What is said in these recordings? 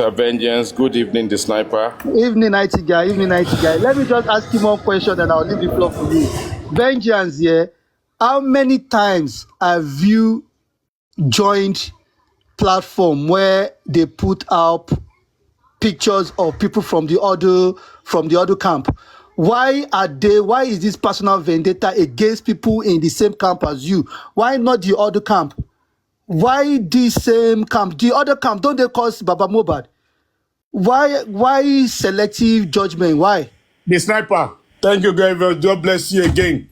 Vengeance, good evening, the sniper. Evening, nighty guy. Evening, nighty guy. Let me just ask you one question and I'll leave the floor for you. Vengeance, yeah. How many times have you joined platform where they put up pictures of people from the other camp? Why is this personal vendetta against people in the same camp as you? Why not the other camp? Why the same camp? The other camp, don't they cause Baba Mohbad? Why selective judgment? Why? The sniper. Thank you very much. God bless you again.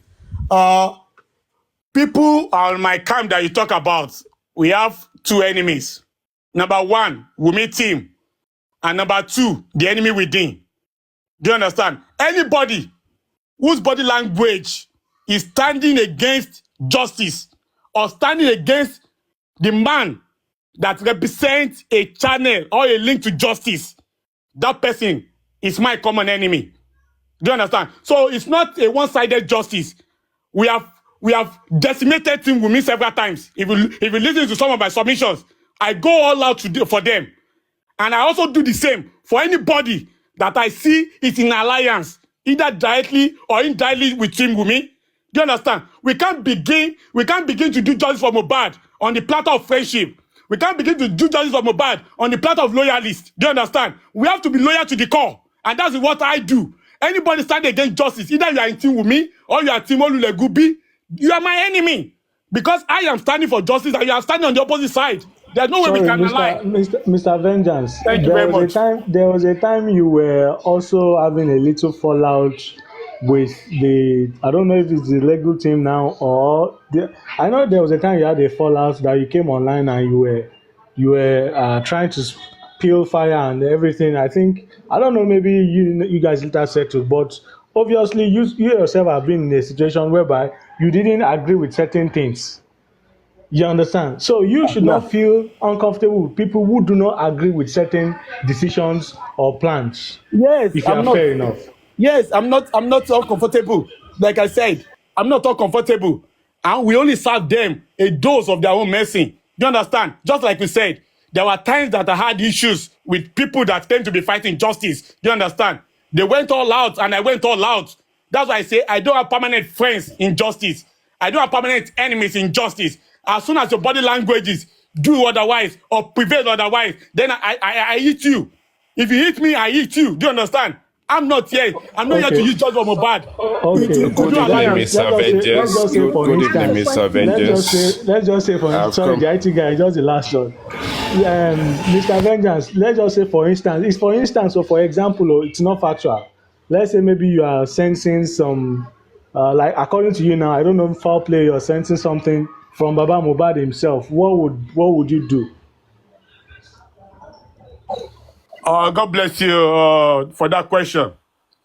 People on my camp that you talk about, we have two enemies. Number one, Wunmi team. And number two, the enemy within. Do you understand? Anybody whose body language is standing against justice or standing against the man that represents a channel or a link to justice, that person is my common enemy. Do you understand? So it's not a one-sided justice. We have decimated Team Wunmi several times. If you listen to some of my submissions, I go all out for them. And I also do the same for anybody that I see is in alliance, either directly or indirectly with Team Wunmi. Do you understand? We can't begin to do justice for Mohbad on the platter of friendship. We can't begin to do justice for Mohbad on the platter of loyalists. Do you understand? We have to be loyal to the core. And that's what I do. Anybody standing against justice, either you are in Team Wunmi or you are Team Olulegubi, you are my enemy. Because I am standing for justice and you are standing on the opposite side. There's no way we can lie. Mr. Vengeance, Thank you very much. There was a time you were also having a little fallout with I don't know if it's the legal team now or I know there was a time you had a fallout that you came online and you were trying to peel fire and everything. I don't know, maybe you guys later settled, but obviously you yourself have been in a situation whereby you didn't agree with certain things. You understand? So you should not feel uncomfortable with people who do not agree with certain decisions or plans. Yes, if you are fair enough. Yes, I'm not uncomfortable. Like I said, I'm not uncomfortable. And we only serve them a dose of their own mercy. Do you understand? Just like we said, there were times that I had issues with people that claim to be fighting justice. Do you understand? They went all out and I went all out. That's why I say I don't have permanent friends in justice. I don't have permanent enemies in justice. As soon as your body languages do otherwise or prevail otherwise, then I hit you. If you hit me, I hit you. Do you understand? I'm not here. I'm not here to use judge for Mohbad. Okay. Good evening, Mr. Vengeance. Good evening, Mr. Vengeance. Let's just say for instance, sorry, the IT guy, just the last one. Mr. Vengeance, let's just say for instance, it's for instance or for example, it's not factual. Let's say maybe you are sensing some, like according to you now, I don't know, foul play, you're sensing something from Baba Mohbad himself. What would you do? God bless you for that question.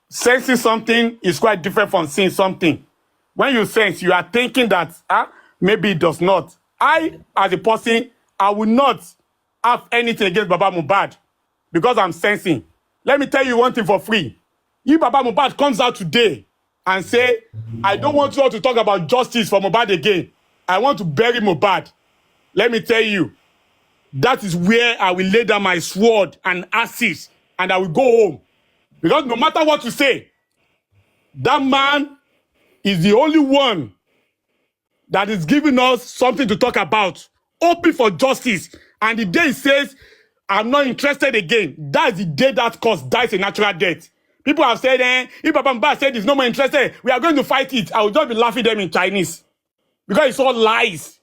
Sensing something is quite different from seeing something. When you sense, you are thinking that maybe it does not. I, as a person, I will not have anything against Baba Mohbad because I'm sensing. Let me tell you one thing for free. If Baba Mohbad comes out today and say, I don't want you all to talk about justice for Mohbad again. I want to bury Mohbad. Let me tell you, that is where I will lay down my sword and axes and I will go home. Because no matter what you say, that man is the only one that is giving us something to talk about, hoping for justice. And the day he says, I'm not interested again, that's the day that cause dies a natural death. People have said, if Baba Mohbad said he's no more interested, we are going to fight it. I will just be laughing them in Chinese. Because it's all lies.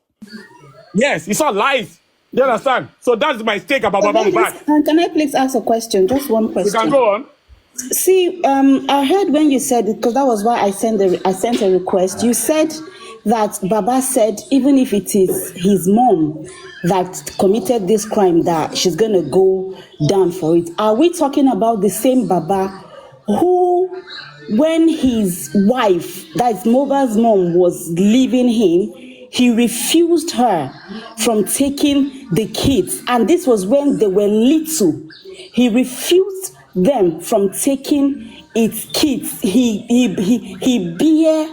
Yes, it's all lies. You understand? So that's my take about Baba Mohbad. Can I please ask a question? Just one question. You can go on. See, I heard when you said, because that was why I sent a request. You said that Baba said even if it is his mom that committed this crime, that she's going to go down for it. Are we talking about the same Baba who, when his wife, that's Mohbad's mom, was leaving him, he refused her from taking the kids, and this was when they were little. He refused them from taking its kids. He bear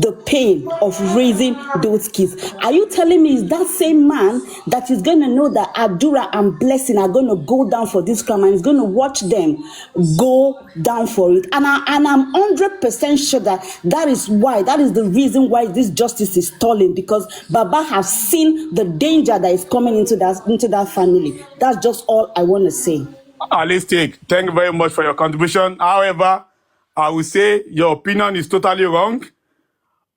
the pain of raising those kids. Are you telling me is that same man that is going to know that Adura and Blessing are going to go down for this crime and is going to watch them go down for it? And I'm 100% sure that is the reason why this justice is stalling, because Baba has seen the danger that is coming into that family. That's just all I want to say. Alistic, thank you very much for your contribution. However, I will say your opinion is totally wrong.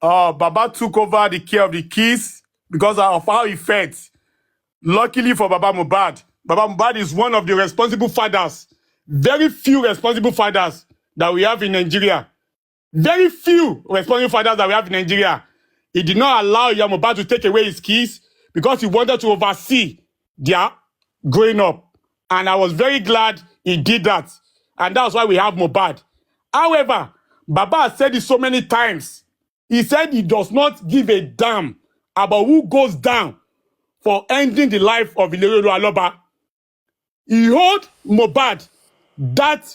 Baba took over the care of the kids because of how he felt. Luckily for Baba Mohbad is one of the responsible fathers. Very few responsible fathers that we have in Nigeria. Very few responsible fathers that we have in Nigeria. He did not allow Iya Mohbad to take away his kids because he wanted to oversee their growing up. And I was very glad he did that. And that's why we have Mohbad. However, Baba has said it so many times. He said he does not give a damn about who goes down for ending the life of Ileriolu Aloba. He owed Mohbad that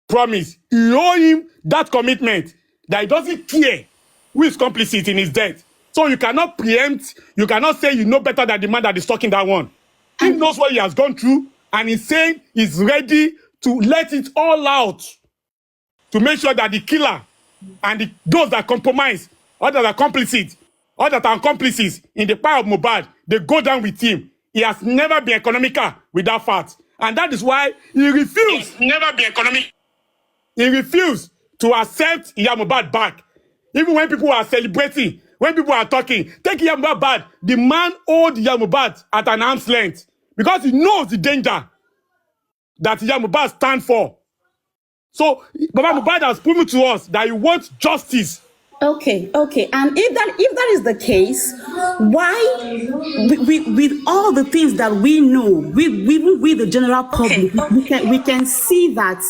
promise. He owed him that commitment that he doesn't care who is complicit in his death. So you cannot preempt, you cannot say you know better than the man that is talking that one. He knows what he has gone through, and he's saying he's ready to let it all out to make sure that the killer and those that compromise, or that are complicit, or that are accomplices in the power of Mohbad, they go down with him. He has never been economical with that fact. And that is why he refused. Never been economical. He refused to accept Iya Mohbad back. Even when people are celebrating, when people are talking, take Iya Mohbad back. The man owed Iya Mohbad at an arm's length because he knows the danger that Iya Mohbad stands for. So Baba Mohbad has proven to us that he wants justice. Okay. And if that is the case, why, with all the things that we know, with the general public, we can see that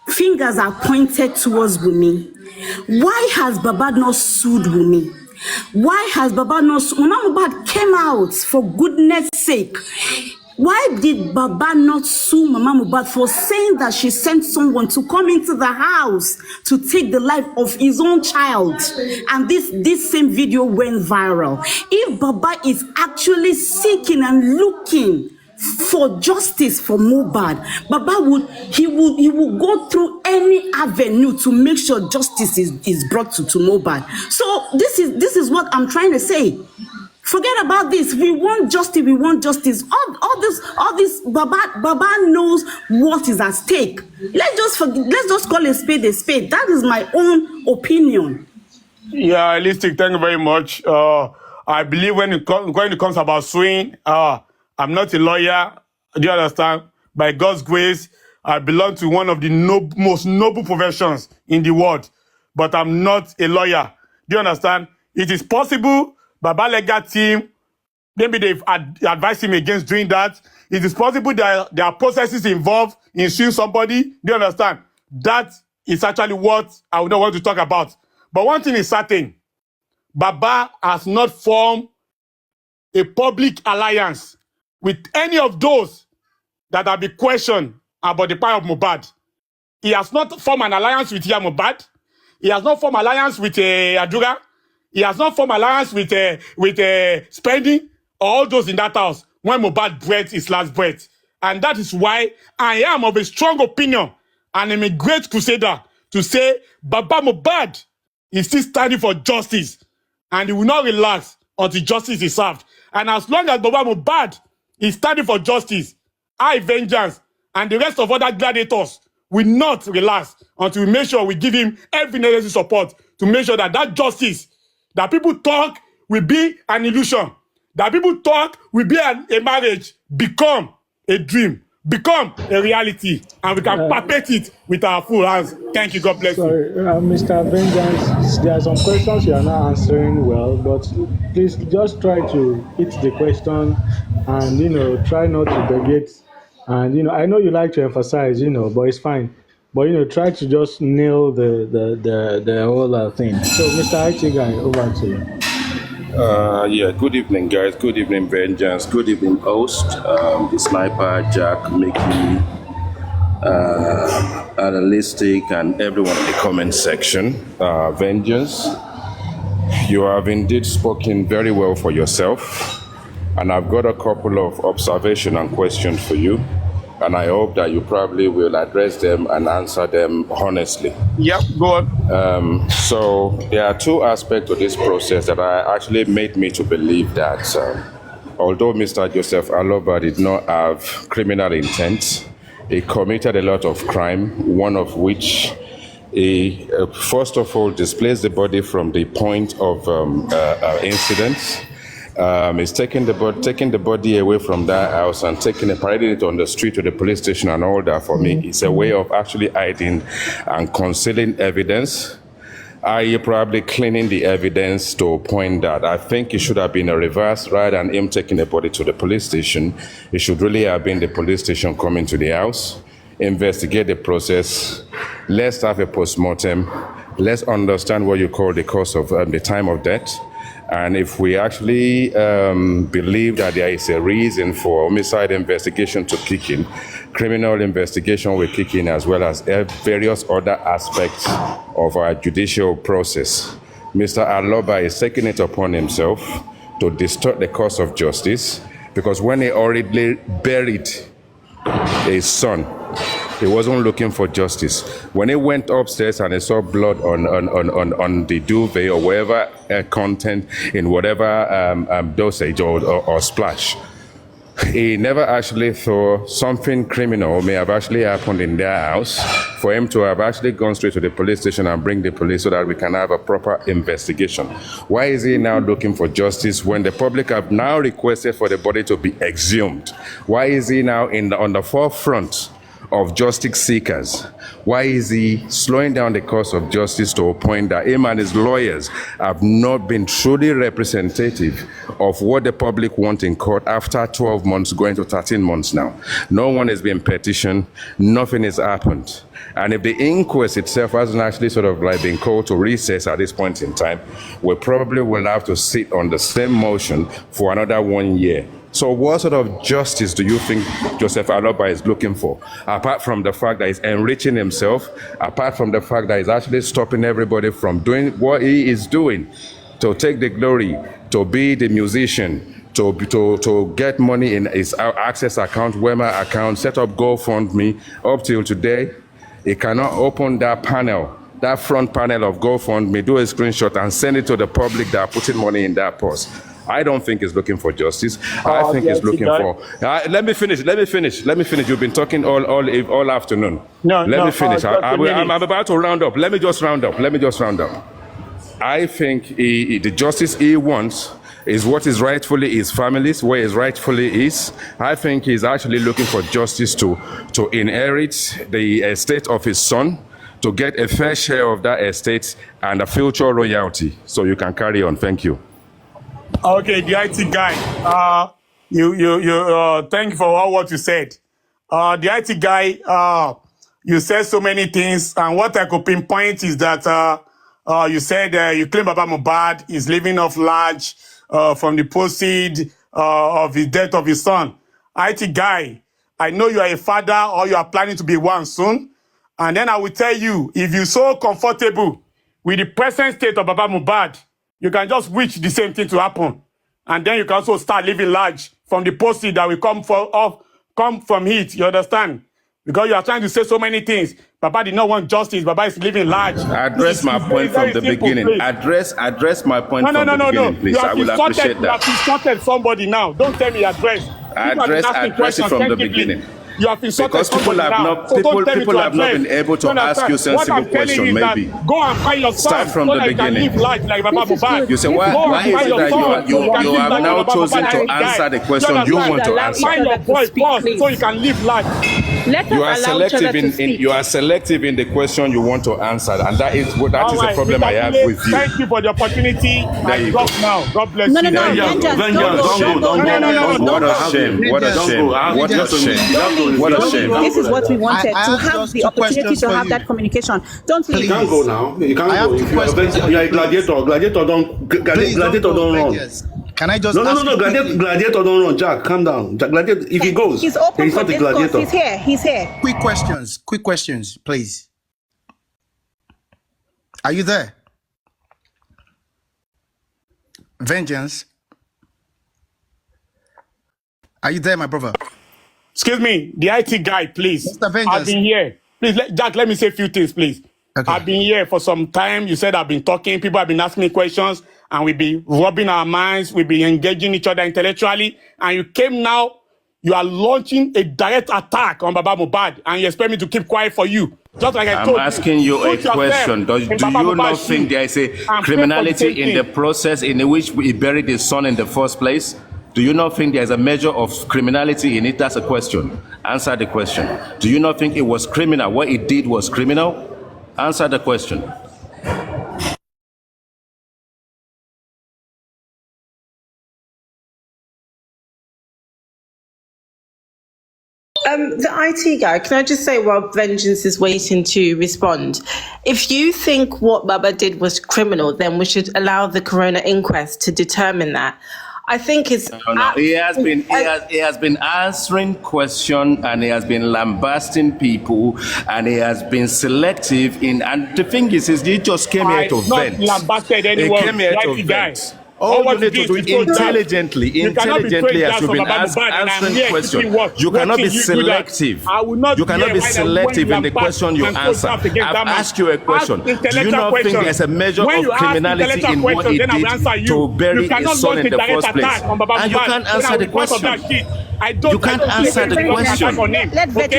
fingers are pointed towards Wunmi. Why has Baba not sued Wunmi? Why has Baba not sued? Mama Mohbad came out, for goodness sake. Why did Baba not sue Mama Mohbad for saying that she sent someone to come into the house to take the life of his own child? And this same video went viral. If Baba is actually seeking and looking for justice for Mohbad, Baba would go through any avenue to make sure justice is brought to Mohbad. So this is what I'm trying to say. Forget about this. We want justice. We want justice. All this. Baba knows what is at stake. Let's just call a spade a spade. That is my own opinion. Yeah, Alistic, thank you very much. I believe when it comes about suing, I'm not a lawyer. Do you understand? By God's grace, I belong to one of the most noble professions in the world, but I'm not a lawyer. Do you understand? It is possible Baba legal team, maybe they've advised him against doing that. It is possible that there are processes involved in suing somebody. Do you understand? That is actually what I would not want to talk about. But one thing is certain. Baba has not formed a public alliance with any of those that have been questioned about the power of Mohbad. He has not formed an alliance with Iya Mohbad. He has not formed an alliance with Adura. He has not formed alliance with Spending or all those in that house when Mohbad breathed his last breath. And that is why I am of a strong opinion and I'm a great crusader to say Baba Mohbad is still standing for justice and he will not relax until justice is served. And as long as Baba Mohbad is standing for justice, I, Vengeance, and the rest of other gladiators will not relax until we make sure we give him every necessary support to make sure that that justice that people talk will be an illusion. That people talk will be a marriage, become a dream, become a reality, and we can perpetrate it with our full hands. Thank you. God bless you. Mr. Vengeance, there are some questions you are not answering well, but please just try to hit the question and, try not to deviate. And, I know you like to emphasize, but it's fine. But, try to just nail the whole thing. So, Mr. IT guy, over to you. Yeah, good evening, guys. Good evening, Vengeance. Good evening, host. The Sniper, Jack, Mickey, Analytic, and everyone in the comment section. Vengeance. You have indeed spoken very well for yourself, and I've got a couple of observations and questions for you, and I hope that you probably will address them and answer them honestly. Yep, go on. So there are two aspects to this process that actually made me to believe that although Mr. Joseph Aloba did not have criminal intent, he committed a lot of crime, one of which he, first of all, displaced the body from the point of incident. He's taking the body away from that house and parading it on the street to the police station and all that. For me, it's a way of actually hiding and concealing evidence. I probably cleaning the evidence to a point that I think it should have been a reverse. Rather than him taking the body to the police station, it should really have been the police station coming to the house, investigate the process. Let's have a post-mortem. Let's understand what you call the cause of the time of death. And if we actually believe that there is a reason for homicide investigation to kick in, criminal investigation will kick in, as well as various other aspects of our judicial process. Mr. Aloba is taking it upon himself to distort the course of justice, because when he already buried his son, he wasn't looking for justice. When he went upstairs and he saw blood on the duvet or whatever content in whatever dosage or splash, he never actually thought something criminal may have actually happened in their house for him to have actually gone straight to the police station and bring the police so that we can have a proper investigation. Why is he now looking for justice when the public have now requested for the body to be exhumed? Why is he now on the forefront of justice seekers? Why is he slowing down the course of justice to a point that him and his lawyers have not been truly representative of what the public want in court after 12 months going to 13 months now? No one has been petitioned, nothing has happened. And if the inquest itself hasn't actually sort of like been called to recess at this point in time, we probably will have to sit on the same motion for another 1 year. So what sort of justice do you think Joseph Aloba is looking for? Apart from the fact that he's enriching himself, apart from the fact that he's actually stopping everybody from doing what he is doing, to take the glory, to be the musician, to get money in his Access account, Wema account, set up GoFundMe. Up till today, he cannot open that panel, that front panel of GoFundMe, do a screenshot and send it to the public that are putting money in that purse. I don't think he's looking for justice. I think he's looking for... let me finish. You've been talking all afternoon. Let me finish. I'm about to round up. Let me just round up. I think the justice he wants is what is rightfully his family's, where his rightfully is. I think he's actually looking for justice to inherit the estate of his son, to get a fair share of that estate and a future royalty. So you can carry on. Thank you. Okay, the IT guy. Thank you for all what you said. The IT guy, you said so many things, and what I could pinpoint is that you said you claim Baba Mohbad is living off large from the proceeds of the death of his son. IT guy, I know you are a father or you are planning to be one soon, and then I will tell you, if you're so comfortable with the present state of Baba Mohbad, you can just wish the same thing to happen. And then you can also start living large from the proceeds that will come from it. You understand? Because you are trying to say so many things. Baba did not want justice. Baba is living large. Address my point from the beginning. Address my point from the beginning, please. I will appreciate that. You have insulted somebody now. Don't tell me address. Address it from the beginning. You have insulted because people have not been able to ask you sensible questions. Maybe go and find your son. Start from the beginning. You say why is it that you have now chosen to answer the question you want to answer? Find your voice first so you can live life. You are selective in the question you want to answer, and that is the problem I have with you. Thank you for the opportunity. I drop now. God bless you. What a shame. What a shame. What a shame. What a shame. This is what we wanted, to have the opportunity to have that communication. Don't leave. You can't go now. You can't go. If you are a gladiator, gladiator don't run. Can I just No, gladiator don't run. Jack, calm down. Jack, gladiator, if he goes, he's open he's for not a discourse. gladiator. He's here. quick questions, please? Are you there? Vengeance. Are you there, my brother? Excuse me, the IT guy, please. Mr. Vengeance. I've been here. Please, Jack, let me say a few things, please. Okay. I've been here for some time. You said I've been talking. People have been asking me questions, and we've been rubbing our minds. We've been engaging each other intellectually. And you came now, you are launching a direct attack on Baba Mohbad, and you expect me to keep quiet for you. Just like I told you. I'm asking you a Put question. yourself Do in you Baba not Mohbad's think shoes there is a and pray for the criminality same in the thing. process in which he buried his son in the first place? Do you not think there is a measure of criminality in it? That's a question. Answer the question. Do you not think it was criminal? What he did was criminal? Answer the question. The IT guy, can I just say while Vengeance is waiting to respond, if you think what Baba did was criminal, then we should allow the coroner inquest to determine that. I think it's... No. He has been answering questions, and he has been lambasting people, and he has been selective in. And the thing is he just came here to vent. Lambasted He anyone. came here to vent. All you need to do intelligently as you've been answering questions. You cannot be selective. You cannot be selective in the question you answer. I've asked you a question. Do you not think there's a measure of criminality in what he did to bury his son in the first place? And you can't answer the question. You can't answer the question.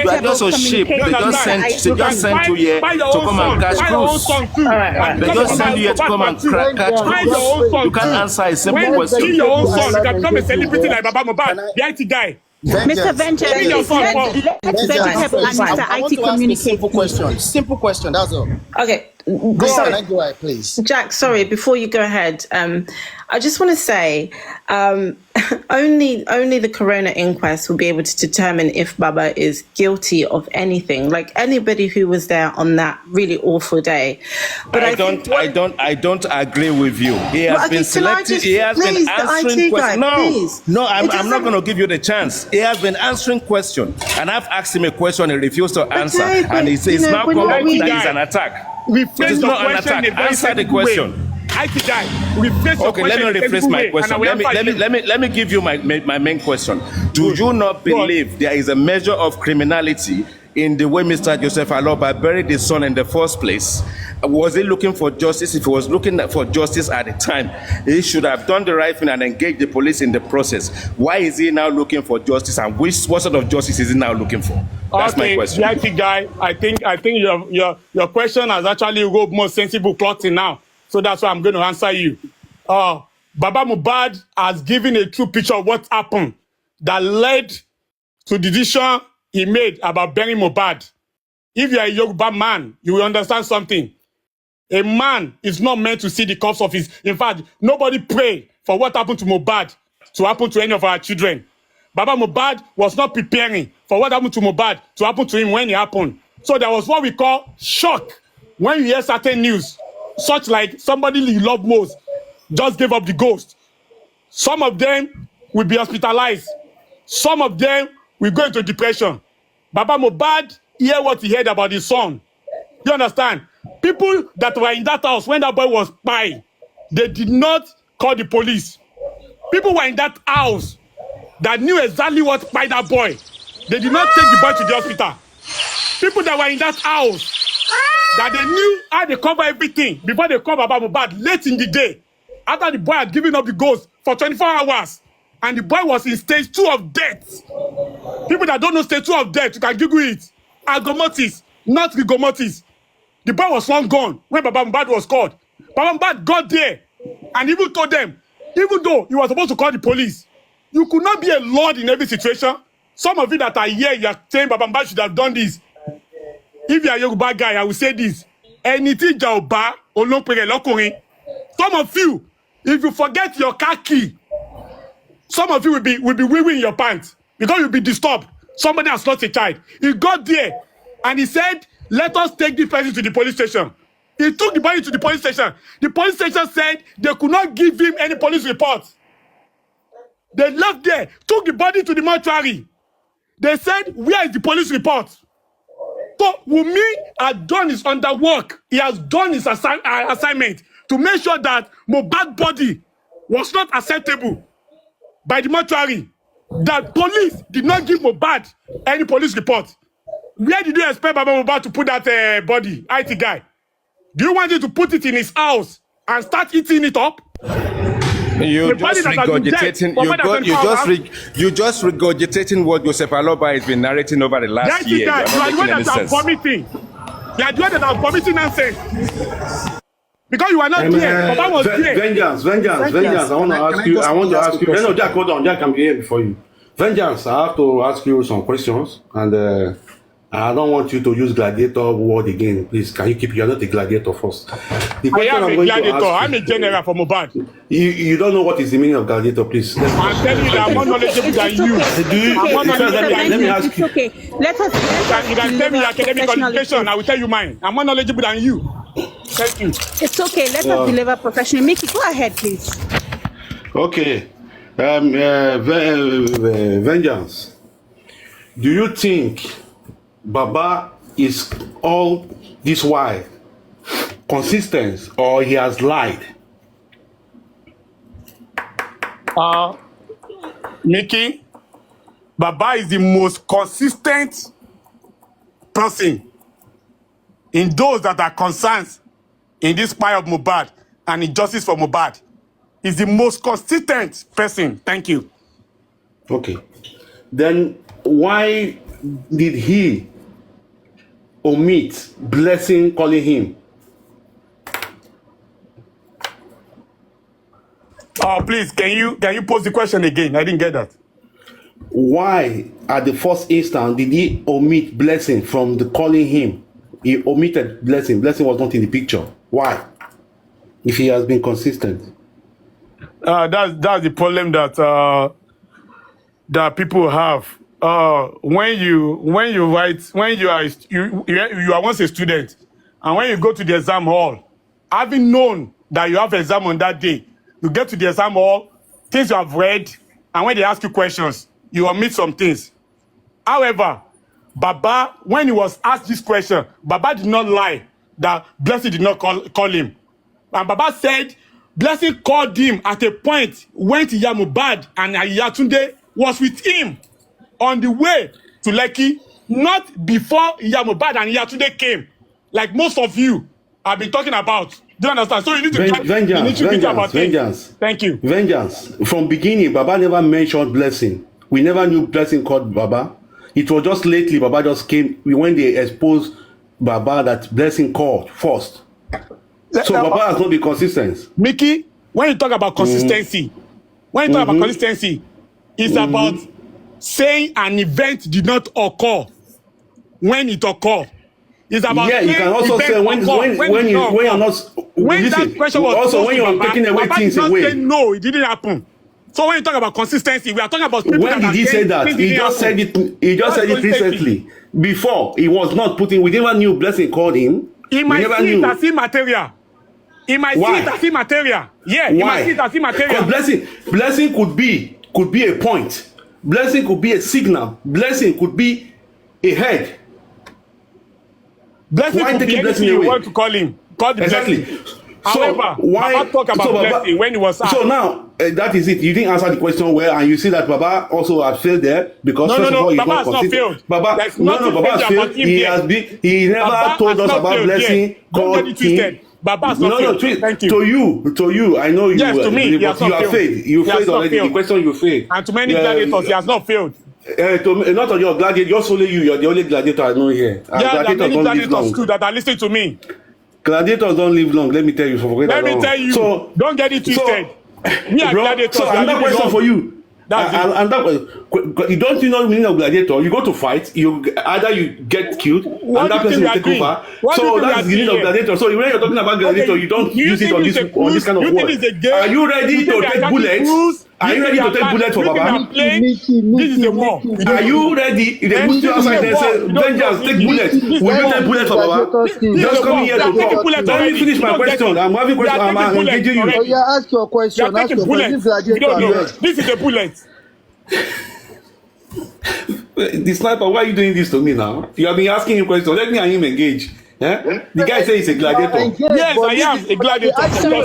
You are just a sheep. They just sent you here to come and catch cruise. They just sent you here to come and catch cruise. You can't answer a simple question. Kill your own son. You can become a celebrity like Baba Mohbad, the IT guy. Mr. Vengeance, let's vegetable and Mr. IT communicate. Simple question, that's all. Okay, Go sorry. on, go ahead, please. Jack, sorry, before you go ahead, I just want to say only the coroner inquest will be able to determine if Baba is guilty of anything, like anybody who was there on that really awful day. But I don't agree with you. He has been selected. He has been answering questions. No, I'm not going to give you the chance. He has been answering questions, and I've asked him a question. He refused to answer, and he says now come up that it's an attack. It is not an attack. Answer the question. Okay, let me rephrase my question. Let me give you my main question. Do you not believe there is a measure of criminality in the way Mr. Joseph Aloba buried his son in the first place? Was he looking for justice? If he was looking for justice at the time, he should have done the right thing and engaged the police in the process. Why is he now looking for justice, and what sort of justice is he now looking for? That's my question. The IT guy, I think your question has actually got more sensible thoughts now. So that's why I'm going to answer you. Baba Mohbad has given a true picture of what happened that led to the decision he made about burying Mohbad. If you are a Yoruba man, you will understand something. A man is not meant to see the corpse of his... In fact, nobody pray for what happened to Mohbad to happen to any of our children. Baba Mohbad was not preparing for what happened to Mohbad to happen to him when it happened. So there was what we call shock when you hear certain news, such like somebody you love most just gave up the ghost. Some of them will be hospitalized. Some of them will go into depression. Baba Mohbad hear what he heard about his son. You understand? People that were in that house when that boy was spying, they did not call the police. People were in that house that knew exactly what spied that boy. They did not take the boy to the hospital. People that were in that house that they knew how they cover everything before they call Baba Mohbad late in the day, after the boy had given up the ghost for 24 hours and the boy was in stage 2 of death. People that don't know stage 2 of death, you can Google it. Agomotis, not rigomotis. The boy was long gone when Baba Mohbad was called. Baba Mohbad got there and even told them, even though he was supposed to call the police, you could not be a lord in every situation. Some of you that are here, you are saying Baba Mohbad should have done this. If you are a Yoruba guy, I will say this. Anything Jaoba, Olopere Lokorin. Some of you, if you forget your car key, some of you will be wearing your pants because you'll be disturbed. Somebody has lost a child. He got there and he said, let us take this person to the police station. He took the body to the police station. The police station said they could not give him any police report. They left there, took the body to the mortuary. They said, where is the police report? So Wunmi had done his underwork. He has done his assignment to make sure that Mohbad's body was not acceptable by the mortuary. That police did not give Mohbad any police report. Where did you expect Baba Mohbad to put that body, IT guy? Do you want him to put it in his house and start eating it up? You just regurgitating. You just regurgitating what Joseph Aloba has been narrating over the last year. You are the one that are vomiting. You are the one that are vomiting nonsense. Because you are not there. Baba was there. Vengeance. I want to ask you. No, Jack, hold on. Jack, I'm here before you. Vengeance, I have to ask you some questions, and I don't want you to use gladiator word again. Please, can you keep? You're not a gladiator first. The I am a gladiator. I'm a general for Mohbad. You don't know what is the meaning of gladiator, please. I'm telling you that I'm more knowledgeable than you. Let me ask you. Okay, let us. You can tell me your academic qualification. I will tell you mine. I'm more knowledgeable than you. Thank you. It's okay. Let us deliver professionally. Mickey, go ahead, please. Okay. Vengeance. Do you think Baba is all this while consistent, or he has lied? Mickey, Baba is the most consistent person in those that are concerned in this fire of Mohbad and injustice for Mohbad. He's the most consistent person. Thank you. Okay. Then why did he omit Blessing calling him? Please, can you pose the question again? I didn't get that. Why, at the first instant, did he omit Blessing from the calling him? He omitted Blessing. Blessing was not in the picture. Why? If he has been consistent. That's the problem that people have. When you are once a student, and when you go to the exam hall, having known that you have exam on that day, you get to the exam hall, things you have read, and when they ask you questions, you omit some things. However, Baba, when he was asked this question, Baba did not lie that Blessing did not call him. And Baba said Blessing called him at a point when Iya Mohbad and Ayatunde was with him on the way to Lekki, not before Iya Mohbad and Ayatunde came, like most of you have been talking about. Do you understand? So you need to Vengeance. Thank you. Vengeance. From beginning, Baba never mentioned Blessing. We never knew Blessing called Baba. It was just lately Baba just came when they exposed Baba that Blessing called first. So Baba has not been consistent. Mickey, when you talk about consistency, it's about saying an event did not occur when it occurred. It's about you can also say when you're not. When listen, that question was also when you're taking away things away. Say, no, it didn't happen. So when you talk about consistency, we are talking about people. When did he say that? He just said it. He just said it recently. Before he was not putting. We never knew Blessing called him. He might see it as immaterial. He might see it as immaterial. Yeah, he might see it as immaterial. Because Blessing could be a point. Blessing could be a signal. Blessing could be a head. Blessing could be anything you want to call him. Call the exactly. Blessing. However, why Baba talk about Blessing when he was asked. So now that is it. You didn't answer the question well, and you see that Baba also had failed there because first of all he's Baba not failed. Baba has failed. He never told us about Blessing. Called him. Baba has not failed. Thank you. To you, I know you. Yes, to me, he has not failed. You failed already. The question you failed. And to many gladiators, he has not failed. Not on your gladiator, just only you. You're the only gladiator I know here. Yeah, there are many gladiators too that are listening to me. Gladiators don't live long. Let me tell you. Let me tell you. So don't get it twisted. We are gladiators. So another question for you. And that you don't know the meaning of gladiator. You go to fight. Either you get killed, and that person will take over. So that's the meaning of gladiator. So when you're talking about gladiator, you don't use it on this kind of word. Are you ready to take bullets? Are you ready to take bullets for Baba? This is a war. Are you ready? If they put you outside and say, Vengeance, take bullets. Will you take bullets for Baba? Just come here to talk. Let me finish my question. I'm having question. I'm engaging you. Oh yeah, ask your question. Ask your question. This is a bullet. The sniper, why are you doing this to me now? You have been asking him questions. Let me and him engage. The guy says he's a gladiator. Yes, I am a gladiator. Sorry,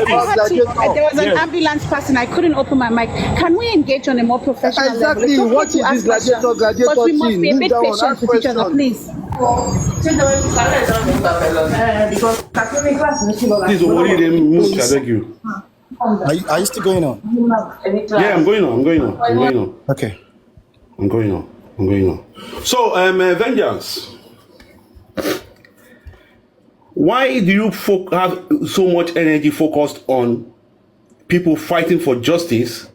there was an ambulance passing. I couldn't open my mic. Can we engage on a more professional level? Exactly. What is this gladiator But we must be a thing? bit patient with each other, please. Please worry them most, I beg you. Are you still going on? Yeah, I'm going on. Okay. I'm going on. So, Vengeance. Why do you have so much energy focused on people fighting for justice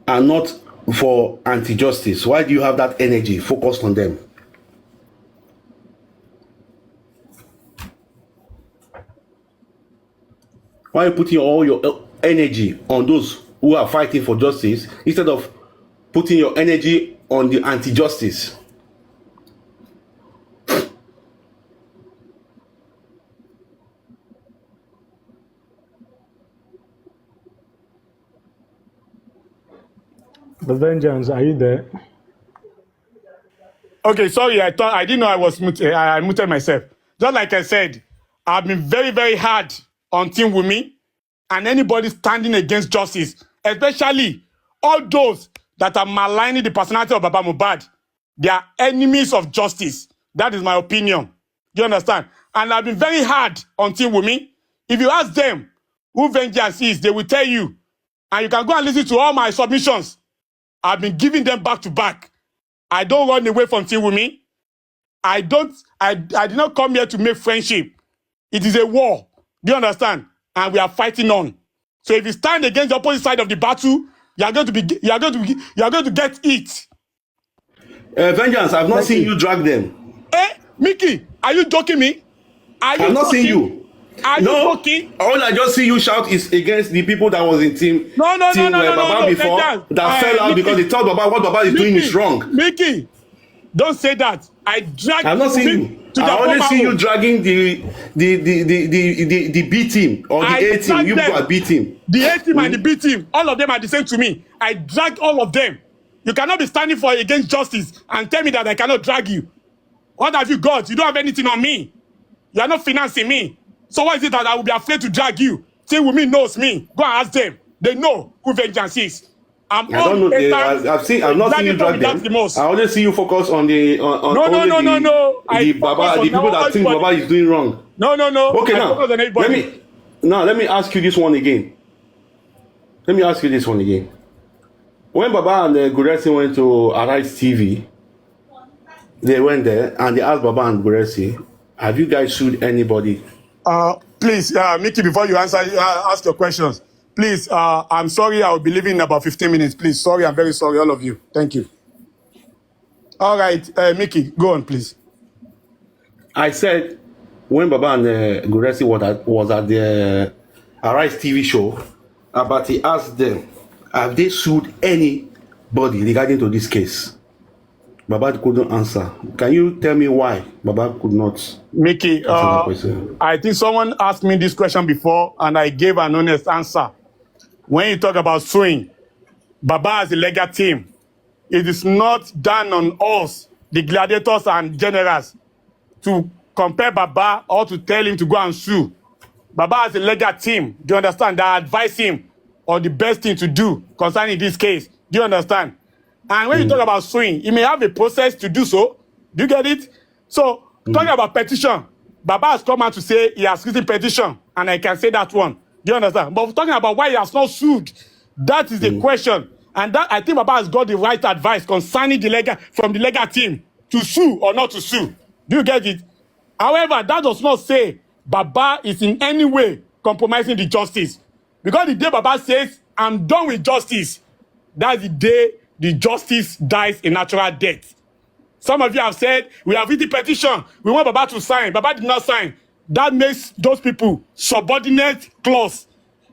and not for anti-justice? Why do you have that energy focused on them? Why are you putting all your energy on those who are fighting for justice instead of putting your energy on the anti-justice? The Vengeance, are you there? Okay, sorry, I didn't know I was muted. I muted myself. Just like I said, I've been very, very hard on Team Wunmi and anybody standing against justice, especially all those that are maligning the personality of Baba Mohbad. They are enemies of justice. That is my opinion. Do you understand? And I've been very hard on Team Wunmi. If you ask them who Vengeance is, they will tell you. And you can go and listen to all my submissions. I've been giving them back to back. I don't run away from Team Wunmi. I did not come here to make friendship. It is a war. Do you understand? And we are fighting on. So if you stand against the opposite side of the battle, you are going to get it. Vengeance, I've not seen you drag them. Mickey, are you joking me? I've not seen you. Are you joking? All I just see you shout is against the people that was in team. Baba before that fell out because they thought Baba what Baba is doing is wrong. Mickey, don't say that. I've not seen you. I only see you dragging the B team or the A team. You got B team. The A team and the B team, all of them are the same to me. I dragged all of them. You cannot be standing for against justice and tell me that I cannot drag you. What have you got? You don't have anything on me. You are not financing me. So why is it that I will be afraid to drag you? Team Wunmi knows me. Go and ask them. They know who Vengeance is. I don't know. I've not seen you drag them. I only see you focus on the Baba, the people that think Baba is doing wrong. No. Okay, let me ask you this one again. When Baba and Guresi went to Arise TV, they went there and they asked Baba and Guresi, have you guys sued anybody? Please, Mickey, before you ask your questions, please, I'm sorry, I'll be leaving in about 15 minutes. Please, sorry, I'm very sorry, all of you. Thank you. All right, Mickey, go on, please. I said, when Baba and Guresi was at the Arise TV show, he asked them, have they sued anybody regarding to this case? Baba couldn't answer. Can you tell me why Baba could not? Mickey, I think someone asked me this question before, and I gave an honest answer. When you talk about suing, Baba has a legal team. It is not done on us, the gladiators and generals, to compare Baba or to tell him to go and sue. Baba has a legal team. Do you understand? That advise him on the best thing to do concerning this case. Do you understand? And when you talk about suing, he may have a process to do so. Do you get it? So, talking about petition, Baba has come out to say he has written petition, and I can say that one. Do you understand? But talking about why he has not sued, that is the question. And that I think Baba has got the right advice concerning from the legal team to sue or not to sue. Do you get it? However, that does not say Baba is in any way compromising the justice. Because the day Baba says, I'm done with justice, that's the day the justice dies a natural death. Some of you have said, we have written petition, we want Baba to sign. Baba did not sign. That makes those people subordinate clause.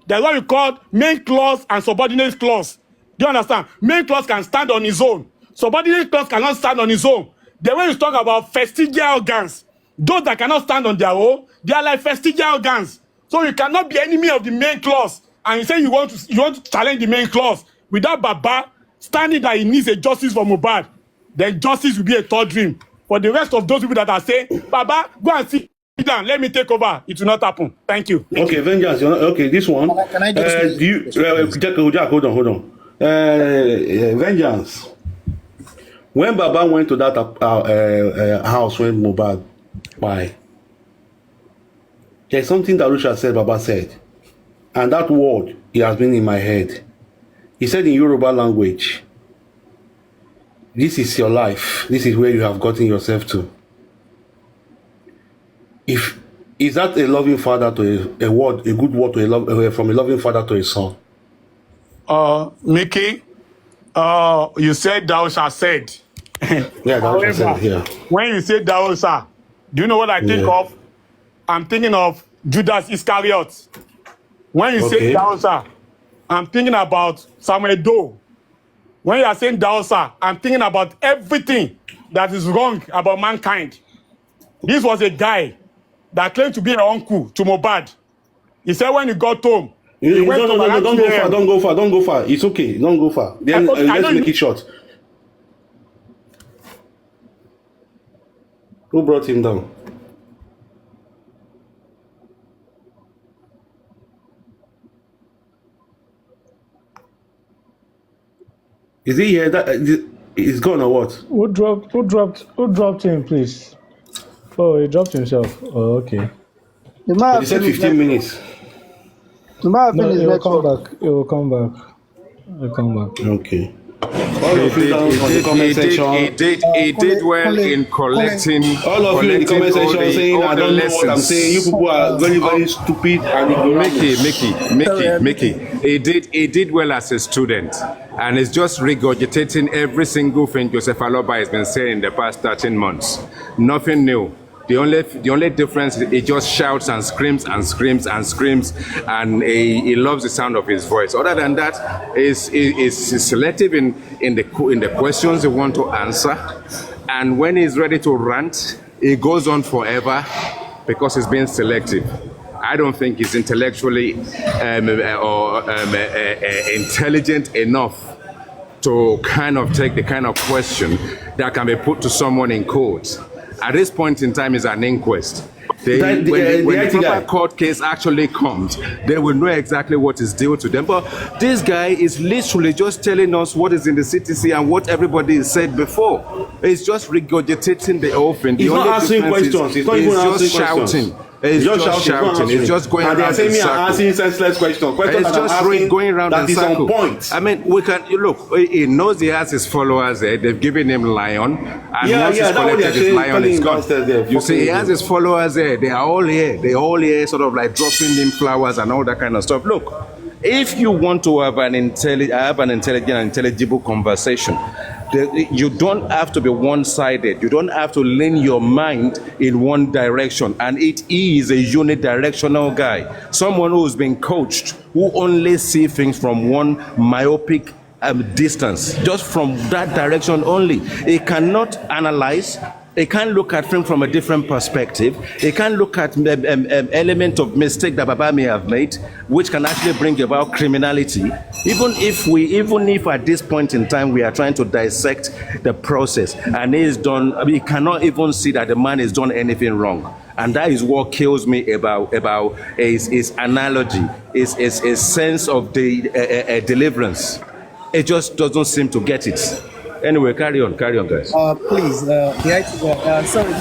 That's what we call main clause and subordinate clause. Do you understand? Main clause can stand on his own. Subordinate clause cannot stand on his own. Then when you talk about vestigial organs, those that cannot stand on their own, they are like vestigial organs. So you cannot be enemy of the main clause and you say you want to challenge the main clause without Baba standing that he needs a justice for Mohbad. Then justice will be a third dream. For the rest of those people that are saying, Baba, go and see down. Let me take over. It will not happen. Thank you. Okay, Vengeance. Okay, this one. Can I just do you, Jack, hold on. Vengeance. When Baba went to that house when Mohbad, why? There's something that Rusha said, Baba said. And that word, it has been in my head. He said in Yoruba language, this is your life. This is where you have gotten yourself to. Is that a loving father to a word, a good word to from a loving father to a son? Mickey, you said thou shalt said. Yeah, thou shalt said, yeah. When you say thou shalt, do you know what I think of? I'm thinking of Judas Iscariot. When you say thou shalt, I'm thinking about Samuel Doe. When you are saying thou shalt, I'm thinking about everything that is wrong about mankind. This was a guy that claimed to be an uncle to Mohbad. He said when he got home, don't go far. It's okay. Don't go far. Then let's make it short. Who brought him down? Is he here? He's gone or what? Who dropped him, please? Oh, he dropped himself. Oh, okay. He said 15 minutes. He will come back. He will come back. Okay. All of you down on the comment section. He did well in collecting. All of you in the comment section saying, I don't know what I'm saying. You people are very, very stupid and ignorant. Mickey. He did well as a student. And it's just regurgitating every single thing Joseph Aloba has been saying in the past 13 months. Nothing new. The only difference is he just shouts and screams and screams and screams, and he loves the sound of his voice. Other than that, is selective in the questions he want to answer, and when he's ready to rant, he goes on forever because he's being selective. I don't think he's intellectually intelligent enough to kind of take the kind of question that can be put to someone in court. At this point in time, it's an inquest. When the proper court case actually comes, they will know exactly what is due to them. But this guy is literally just telling us what is in the CTC and what everybody has said before. He's just regurgitating the whole thing. He's not answering questions. He's not even answering questions. He's just shouting. He's just going around in circles. Asking senseless questions. It's just going around in circles. Point. I mean, we can look. He knows he has his followers there. They've given him lion, and once he's collected his lion, it's gone. You see, he has his followers there. They are all here. They all here, sort of like dropping him flowers and all that kind of stuff. Look, if you want to have an intelligent and intelligible conversation, you don't have to be one-sided. You don't have to lean your mind in one direction. And it is a unidirectional guy, someone who's been coached, who only see things from one myopic distance, just from that direction only. He cannot analyze. He can't look at things from a different perspective. He can't look at element of mistake that Baba may have made, which can actually bring about criminality. Even if at this point in time we are trying to dissect the process, and he cannot even see that the man has done anything wrong. And that is what kills me about his analogy, his sense of the deliverance. It just doesn't seem to get it. Anyway, carry on, guys. Please, sorry,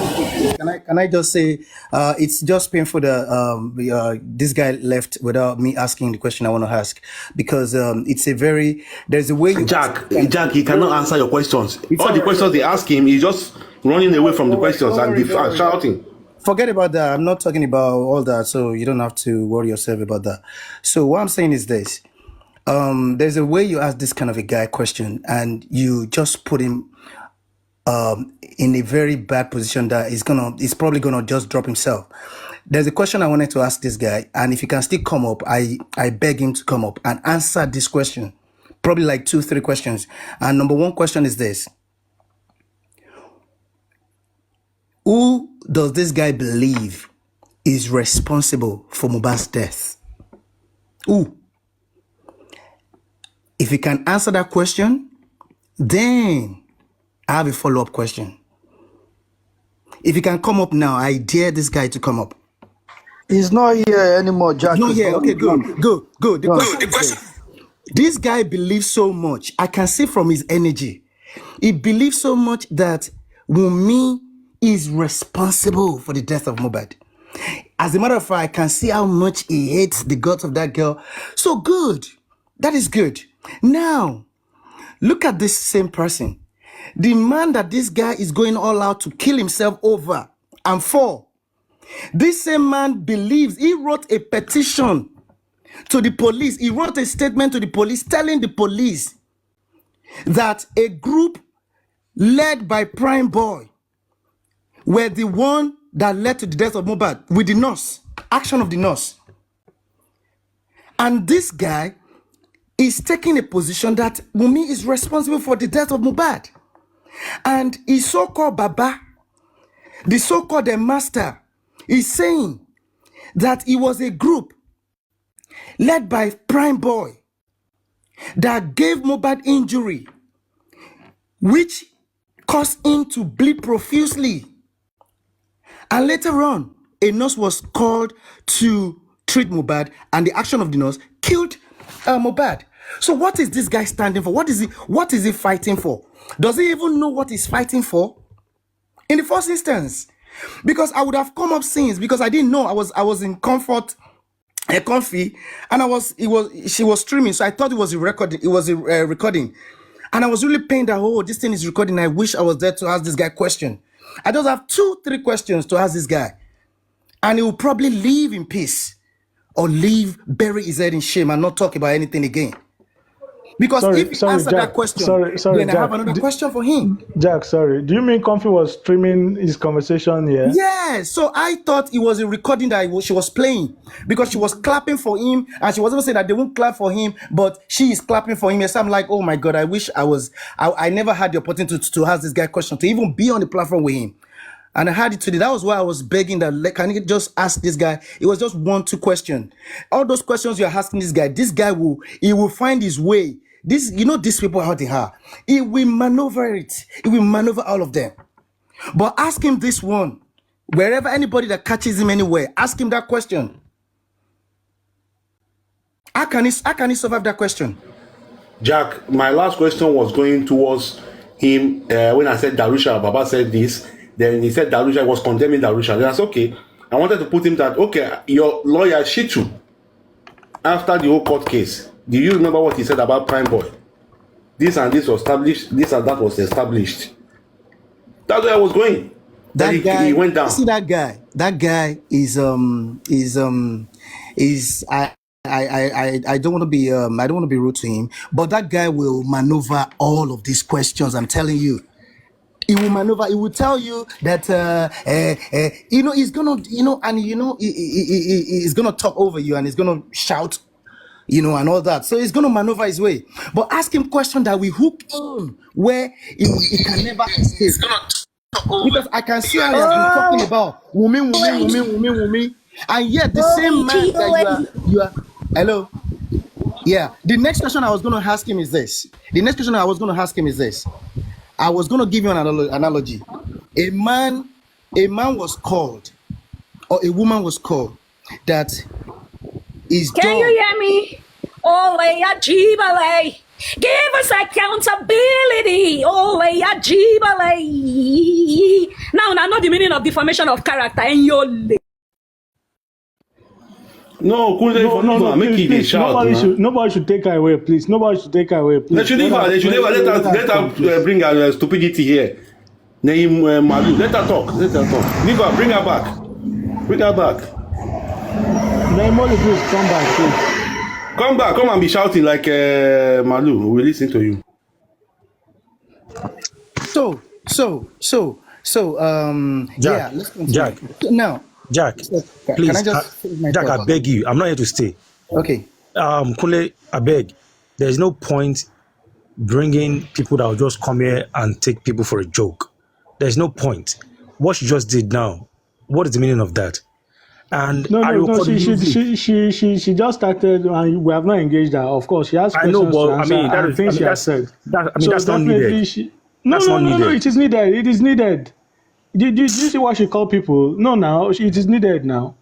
can I just say, it's just painful that this guy left without me asking the question I want to ask, because there's a way you... Jack, he cannot answer your questions. All the questions they ask him, he's just running away from the questions and shouting. Forget about that. I'm not talking about all that, so you don't have to worry yourself about that. So what I'm saying is this. There's a way you ask this kind of a guy question and you just put him in a very bad position that he's probably gonna just drop himself. There's a question I wanted to ask this guy, and if he can still come up, I beg him to come up and answer this question. Probably like 2-3 questions. And number one question is this. Who does this guy believe is responsible for Mohbad's death? Who? If you can answer that question, then I have a follow-up question. If you can come up now, I dare this guy to come up. He's not here anymore, Jack. No, here. Okay, good. The question. This guy believes so much. I can see from his energy. He believes so much that Wunmi is responsible for the death of Mohbad. As a matter of fact, I can see how much he hates the guts of that girl. So good. That is good. Now, look at this same person. The man that this guy is going all out to kill himself over and for. This same man believes, he wrote a petition to the police. He wrote a statement to the police telling the police that a group led by Prime Boy were the one that led to the death of Mohbad with the nurse, action of the nurse. And this guy is taking a position that Wunmi is responsible for the death of Mohbad. And his so-called Baba, the so-called master, is saying that it was a group led by Prime Boy that gave Mohbad injury, which caused him to bleed profusely. And later on, a nurse was called to treat Mohbad, and the action of the nurse killed Mohbad. So what is this guy standing for? What is he fighting for? Does he even know what he's fighting for? In the first instance, because I would have come up since, because I didn't know. I was in comfy, and she was streaming, so I thought it was a recording. It was a recording, and I was really pained that, oh, this thing is recording. I wish I was there to ask this guy question. I just have 2-3 questions to ask this guy, and he will probably leave in peace, or bury his head in shame and not talk about anything again. Because if you answer that question, then I have another question for him. Jack, sorry. Do you mean Comfy was streaming his conversation here? Yeah. So I thought it was a recording that she was playing, because she was clapping for him, and she was even saying that they won't clap for him, but she is clapping for him. Yes, I'm like, oh my God, I wish I never had the opportunity to ask this guy a question, to even be on the platform with him. And I had it today. That was why I was begging that, like, can you just ask this guy? It was just 1-2 questions. All those questions you're asking this guy will find his way. These people, how they are. He will maneuver it. He will maneuver all of them. But ask him this one. Wherever anybody that catches him anywhere, ask him that question. How can he survive that question? Jack, my last question was going towards him when I said Darusha, Baba said this. Then he said Darusha was condemning Darusha. Then I said, okay. I wanted to put him that, okay, your lawyer Shitu, after the whole court case, do you remember what he said about Prime Boy? This and this was established, this and that was established. That's where I was going. That guy, he went down. See that guy? That guy is I don't want to be rude to him, but that guy will maneuver all of these questions. I'm telling you. He will maneuver. He will tell you that he's gonna, and he's gonna talk over you, and he's gonna shout, and all that. So he's gonna maneuver his way. But ask him questions that will hook him where he can never escape. Because I can see how he has been talking about Wunmi, and yet the same man that you are. Hello. Yeah. The next question I was gonna ask him is this. I was going to give you an analogy. A man was called, or a woman was called, that is. Can you hear me? Ole Ajibale. Give us accountability. Ole Ajibale. Now, I know the meaning of deformation of character in your leg. No, please, nobody should take her away, please. Nobody should take her away, please. They should leave her. Let her bring her stupidity here. Name Malu. Let her talk. Leave her. Bring her back. Naimoli, please come back, please. Come back. Come and be shouting like Malu. We'll listen to you. Jack, let's continue. Jack. Now. Jack, please, Jack, I beg you. I'm not here to stay. Okay. Kule, I beg. There's no point bringing people that will just come here and take people for a joke. There's no point. What she just did now, what is the meaning of that? And she just started, and we have not engaged her. Of course, she has questions. I know, but to answer, that's not needed. No, it is needed. It is needed. Did you see what she called people? No, now it is needed now.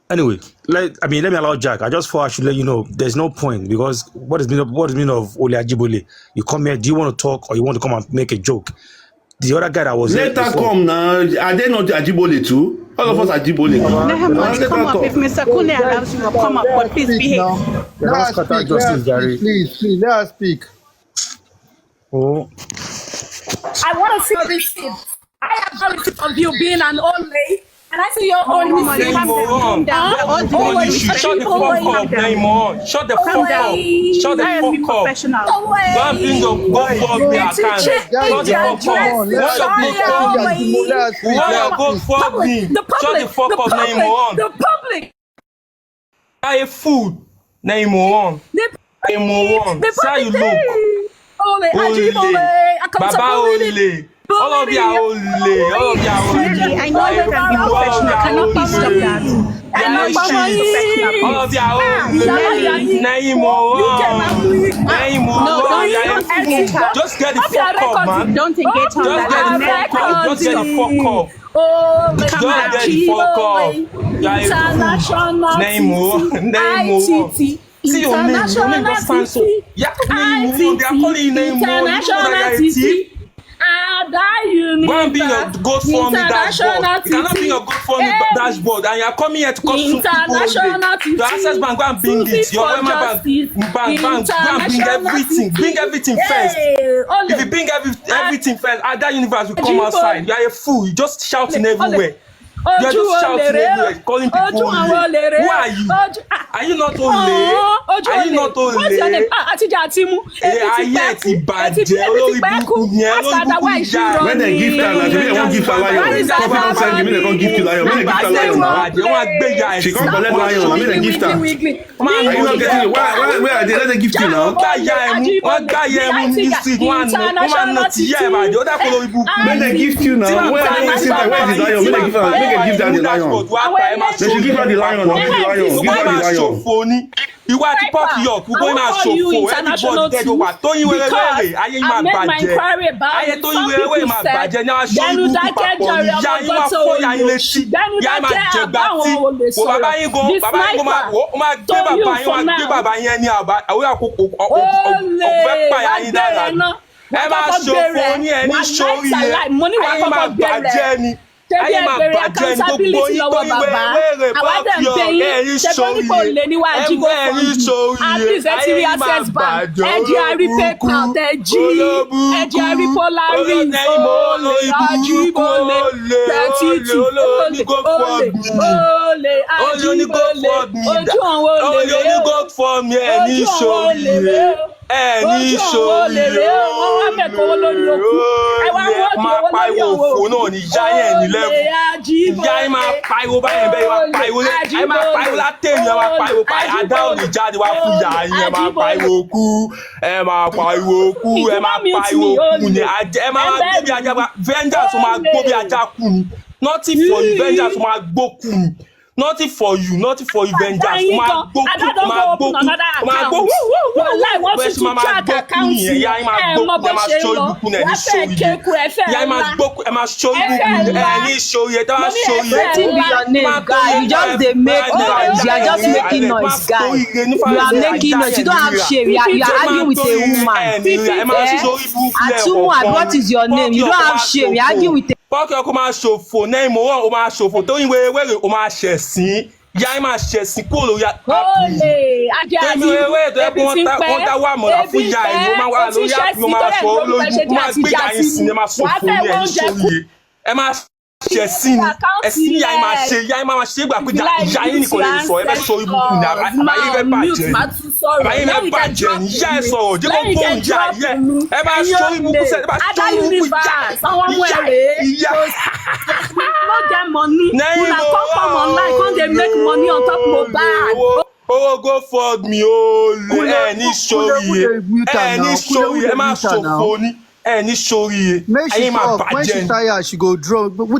Anyway, let me allow Jack. I just thought I should let you know there's no point because what is meaning of Ole Ajibole? You come here, do you want to talk or you want to come and make a joke? The other guy that was let her come now. Are they not Ajibole too? All of us are Ajibole. Nehemiah, come up if Mr. Kune allows you to come up, but please behave. Let us speak, please, let us speak. Oh. I want to see receipts. I have no receipt of you being an old lady. And I see your own receipt. Calm down. Shut the fuck up, Naimon. Shut the fuck up. Shut the fuck up. Go and bring your GoFundMe account. Shut the fuck up. What's your GoFundMe? Shut the fuck up, Naimon. The public. Buy a food, Naimon. Naimon. See how you look. Baba Ole. All of you are Ole. I know you can be professional. Cannot please stop that? I know you can be professional. All of you are Ole. Naimo. Just get the fuck up, man. Don't engage on that. Just get the fuck up. Just get the fuck up. Naimo. See your name just sounds so. Yeah, Naimo. They are calling you Naimo. Go and be your GoFundMe dashboard. You cannot be your GoFundMe dashboard and you are coming here to cause some people. The Access Bank, go and bring it. Your Wema Bank, go and bring everything. Bring everything first. If you bring everything first, Ada Universe will come outside. You are a fool. You just shouting everywhere. You are just shouting everywhere, calling people Ole. Who are you? Are you not Ole? Are you not Ole? What's your name? Atimu. Ayé ti bàjẹ́ olórí burúkú yẹn olórí burúkú jà. When they give her, like, they won't give her lion. Come send give me, they don't give you lion. When they give her lion now, she can't collect lion. I mean, they give her. Are you not getting it? Where are they? Let them give you now. Wọ́n gbá yẹ mú ní street wọ́n máa ti yẹ ìbàjẹ́ ó dàpọ̀ olórí burúkú. When they give you now, where are they wasting time? Where is the lion? When they give her, when they give her the lion. They should give her the lion. Give her the lion. Ìwà àti pọ́ọ̀kì yọ̀ gbogbo iná ṣòfò everybody dead over Tóyin wẹ́rẹ́wẹ́rẹ́ ayé yín máa bàjẹ́ ayé Tóyin wẹ́rẹ́wẹ́rẹ́ máa bàjẹ́ ní aṣọ ìlú papọ̀ ní ìyá yín máa fọ́ ìyá yín létí ìyá yín máa jẹ̀gbá tí wò bàbá yín gan máa gbé bàbá yín ẹni àwọn àkókò ọ̀fẹ́ pààyà yín dára ẹ máa ṣòfò ní ẹni ṣòrí yẹn ayé máa bàjẹ́ ni. Ayé máa bàjẹ́ ní gbogbo yín tó ìwé wẹ́rẹ́ pọ́ọ̀kì ọ̀gá ẹ̀rí sórí ẹ̀rí sórí ayé máa bàjẹ́ olórí burúkú olónígọ́fọ̀mì ẹ̀ní sórí ẹni sórí máa pariwo òfò náà ní ìyá yẹn ní lẹ́fù ìyá yẹn máa pariwo báyẹn bẹ́ẹ̀ máa pariwo ẹ máa pariwo látẹ̀yìn ẹ máa pariwo adá òní jáde wá fún ìyá yẹn ẹ máa pariwo kú ẹ máa pariwo kú ẹ máa pariwo kú ni ẹ máa gbó bí ajá vengeance máa gbó bí ajá kú ni nothing for you vengeance máa gbó kú ni. Nothing for you, vengeance. Ma gbó. Where she ma gbó kú nìyẹn, ya ma gbó kú, ẹ ma show you kú ní show you. Ya ma gbó kú, ẹ ma show you kú ní show you, ẹ ma show you. Wetin be your name, guy? You just dey make noise. You are just making noise, guy. You are making noise. You don't have shame. You are arguing with a woman. Atumu, what is your name? You don't have shame. You are arguing with a pọ́ọ̀kì ọkọ̀ máa ṣòfò náà ìmọ̀ wọn ò máa ṣòfò Tóyin wẹ́rẹ́wẹ́rẹ́ ò máa ṣẹ̀sìn ìyá ẹ̀ máa ṣẹ̀sìn kúrò lórí àpò Tóyin wẹ́rẹ́wẹ́rẹ́ tó yẹ kó wọ́n dá wà mọ̀lá fún ìyá ẹ̀ wọ́n máa wà lórí àpò máa sọ lójú wọ́n máa gbé ìyá yín sí ẹ̀ máa sọ fún ẹ̀ ní sórí ẹ̀ máa ṣẹ̀sìn ẹ̀sìn ìyá ẹ̀ máa ṣe ìyá ẹ̀ máa ṣe ìgbà pé ìyá yín nìkan lè sọ ẹ̀ fẹ́ sọ ibùkún ní àbáyé rẹ̀ bàjẹ́ àbáyé rẹ̀ bàjẹ́ ní ìyá ẹ̀ sọ̀rọ̀ jẹ́ kó gbóhùn ìyá yẹ ẹ bá sọ ibùkún sẹ́ ẹ bá sọ ibùkún ìyá no get money una come come online come dey make money on top mobile. Owó GoFundMe olè ẹ ní sórí ẹ má ṣòfò ní ẹ ní sórí ayé máa bàjẹ́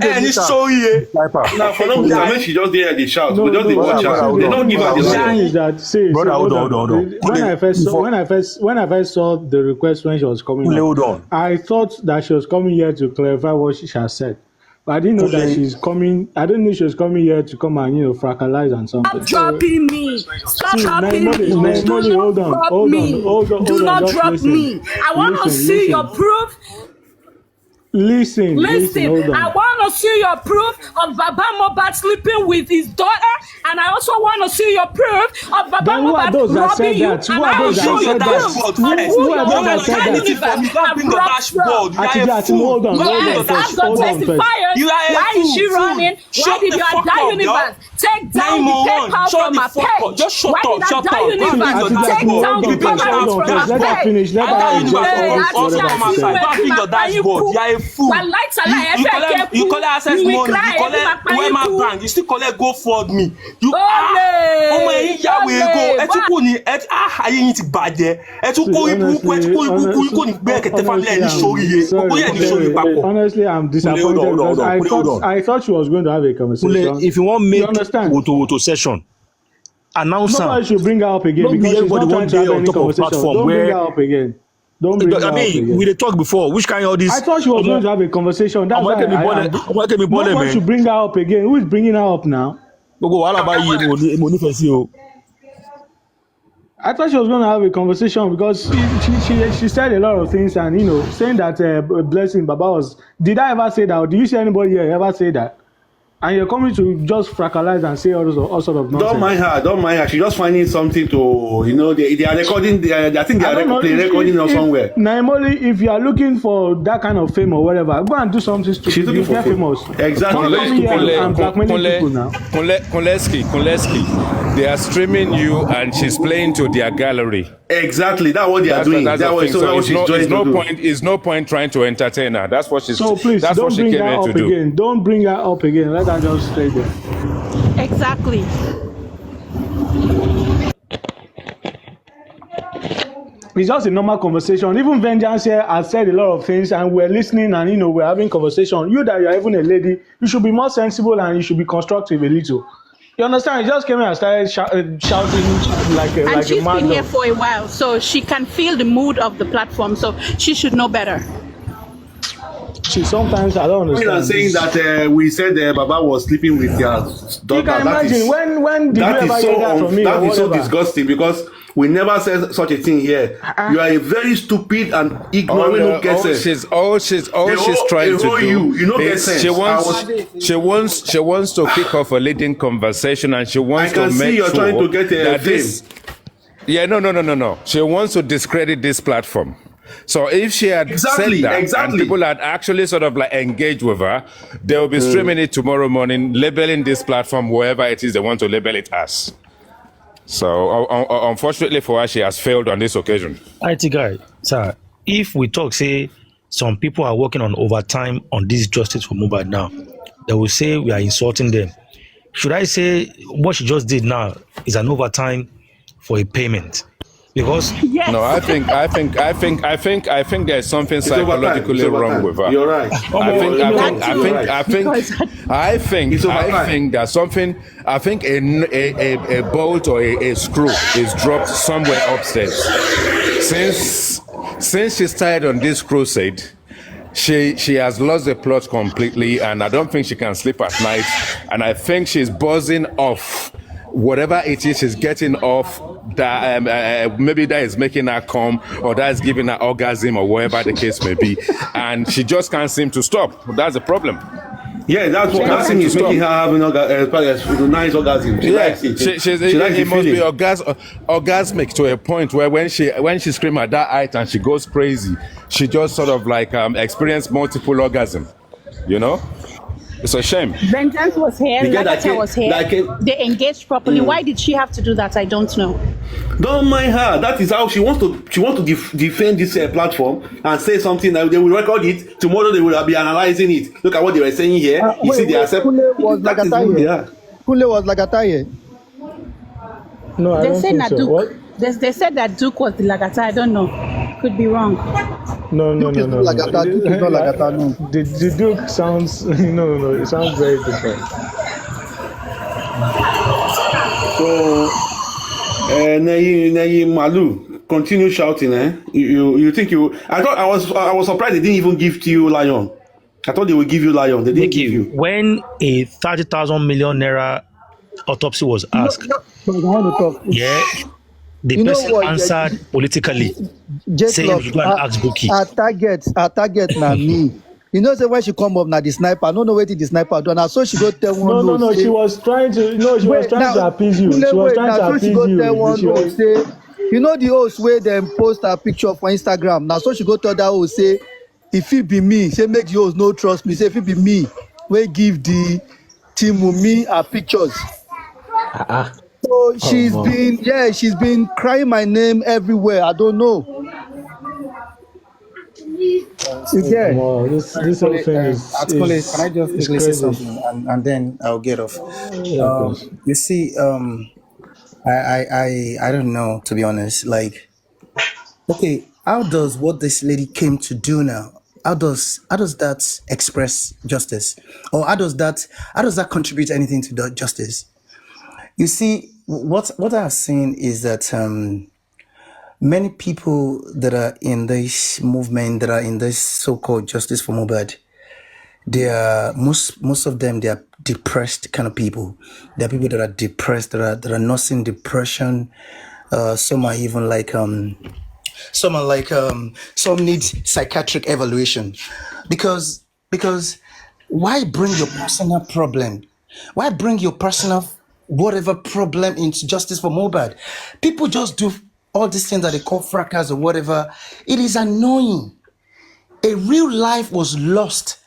ẹ ní sórí na for no reason make she just dey here dey shout but just dey watch her they no give her the line. Brother, hold on. When I first saw the request when she was coming, I thought that she was coming here to clarify what she has said. But I didn't know that she's coming. I didn't know she was coming here to come and fractalize and something. Stop dropping me. Stop dropping me. Do not drop me. Do not drop me. I want to see your proof. Listen. I want to see your proof of Baba Mohbad sleeping with his daughter, and I also want to see your proof of Baba Mohbad robbing you. And I will show you proof. Who are those that said that? Hold on. Why is she running? Why did your Die Universe take down the PayPal from my page? Just shut Why did your Die Universe take down the comments from my page? You collect access money, you collect Wema Bank, you still collect GoFundMe. You ọmọ ẹ̀yin ya wèrè ẹ tún kò ní ayé yín ti bàjẹ́ ẹ tún kó ibùkún ẹ tún kó ibùkún kò ní gbé kẹtẹ family ẹ ní sóríye gbogbo yẹn ní sóríye papọ̀. Honestly, I'm disappointed because I thought she was going to have a conversation. If you want make woto session, announce her. Nobody should bring her up again because she's not trying to have any conversation. Don't bring her up again. We talked before. Which kind of this? I thought she was going to have a conversation. That's why nobody should bring her up again. Who is bringing her up now? I thought she was going to have a conversation because she said a lot of things and saying that Blessing Baba was. Did I ever say that? Or do you see anybody here ever say that? And you're coming to just fracalize and say all sort of nonsense. Don't mind her. She's just finding something to, they are recording. I think they are recording or somewhere. Naimoli, if you are looking for that kind of fame or whatever, go and do something stupid. She's looking for famous. Exactly. Koleski, they are streaming you and she's playing to their gallery. Exactly. That's what they are doing. It's no point trying to entertain her. That's what she's. So please, that's don't what she bring came her in up to do. again. Don't bring her up again. Let her just stay there. Exactly. It's just a normal conversation. Even Vengeance here has said a lot of things and we're listening and we're having conversation. You that you're even a lady, you should be more sensible and you should be constructive a little. You understand? He just came in and started shouting like a And she's mad been here dog. for a while, so she can feel the mood of the platform, so she should know better. Sometimes I don't understand. I'm saying that we said Baba was sleeping with your daughter. You can imagine when did you ever hear that from me? That is so disgusting because we never said such a thing here. You are a very stupid and ignorant all she's trying to do is she wants to kick off a leading conversation and she wants to make sure trying to get that fame. this. Yeah, no. She wants to discredit this platform. So if she had said that and people had actually sort of like engaged with her, they will be streaming it tomorrow morning, labeling this platform wherever it is they want to label it as. So unfortunately for her, she has failed on this occasion. IT guy, sir, if we talk, say some people are working on overtime on this justice for Mohbad now, they will say we are insulting them. Should I say what she just did now is an overtime for a payment? Because no, I think there's something psychologically wrong with her. You're right. I think there's something. I think a bolt or a screw is dropped somewhere upstairs. Since she started on this crusade, she has lost the plot completely, and I don't think she can sleep at night. And I think she's buzzing off whatever it is she's getting off that maybe that is making her come or that is giving her orgasm or whatever the case may be, and she just can't seem to stop. That's the problem. Yeah, that's what that thing is making her have a nice orgasm. She likes it. It must be orgasmic to a point where when she screams at that height and she goes crazy, she just sort of like experience multiple orgasm. It's a shame. Vengeance was here, Lagata was here. They engaged properly. Why did she have to do that? I don't know. Don't mind her. That is how she wants to defend this platform and say something that they will record it. Tomorrow they will be analyzing it. Look at what they were saying here. They accept. Kule was Lagata here. No, I don't think so. What? They said that Duke was the Lagata. I don't know. Could be wrong. No. Duke is not Lagata, no. The Duke sounds no. It sounds very different. So, Malu, continue shouting. You think you? I was surprised they didn't even give to you Lion. I thought they would give you lion. They didn't give you. When a 30,000 million naira autopsy was asked, yeah, the person answered politically, saying you go and ask Buki. Our target na me. You know, say when she come up now, the sniper. I don't know what the sniper done. Now, so she go tell one. No. She was trying to. No, she was trying to appease you. She was trying to appease you. Tell one say, you know the host where them post a picture for Instagram. Now, so she go tell that host say, if it be me, say make the host no trust me. Say if it be me, we give the team with me her pictures. So she's been crying my name everywhere. I don't know. Well, this whole thing is can I just quickly say something and then I'll get off? You see, I don't know, to be honest. Like, okay, how does what this lady came to do now? How does that express justice, or how does that contribute anything to the justice? You see, what I've seen is that many people that are in this movement, that are in this so-called justice for Mohbad, they are most of them, they are depressed kind of people. There are people that are depressed, that are nursing depression. Some are even like some need psychiatric evaluation, because why bring your personal problem? Why bring your personal whatever problem into justice for Mohbad? People just do all these things that they call fracas or whatever. It is annoying. A real life was lost,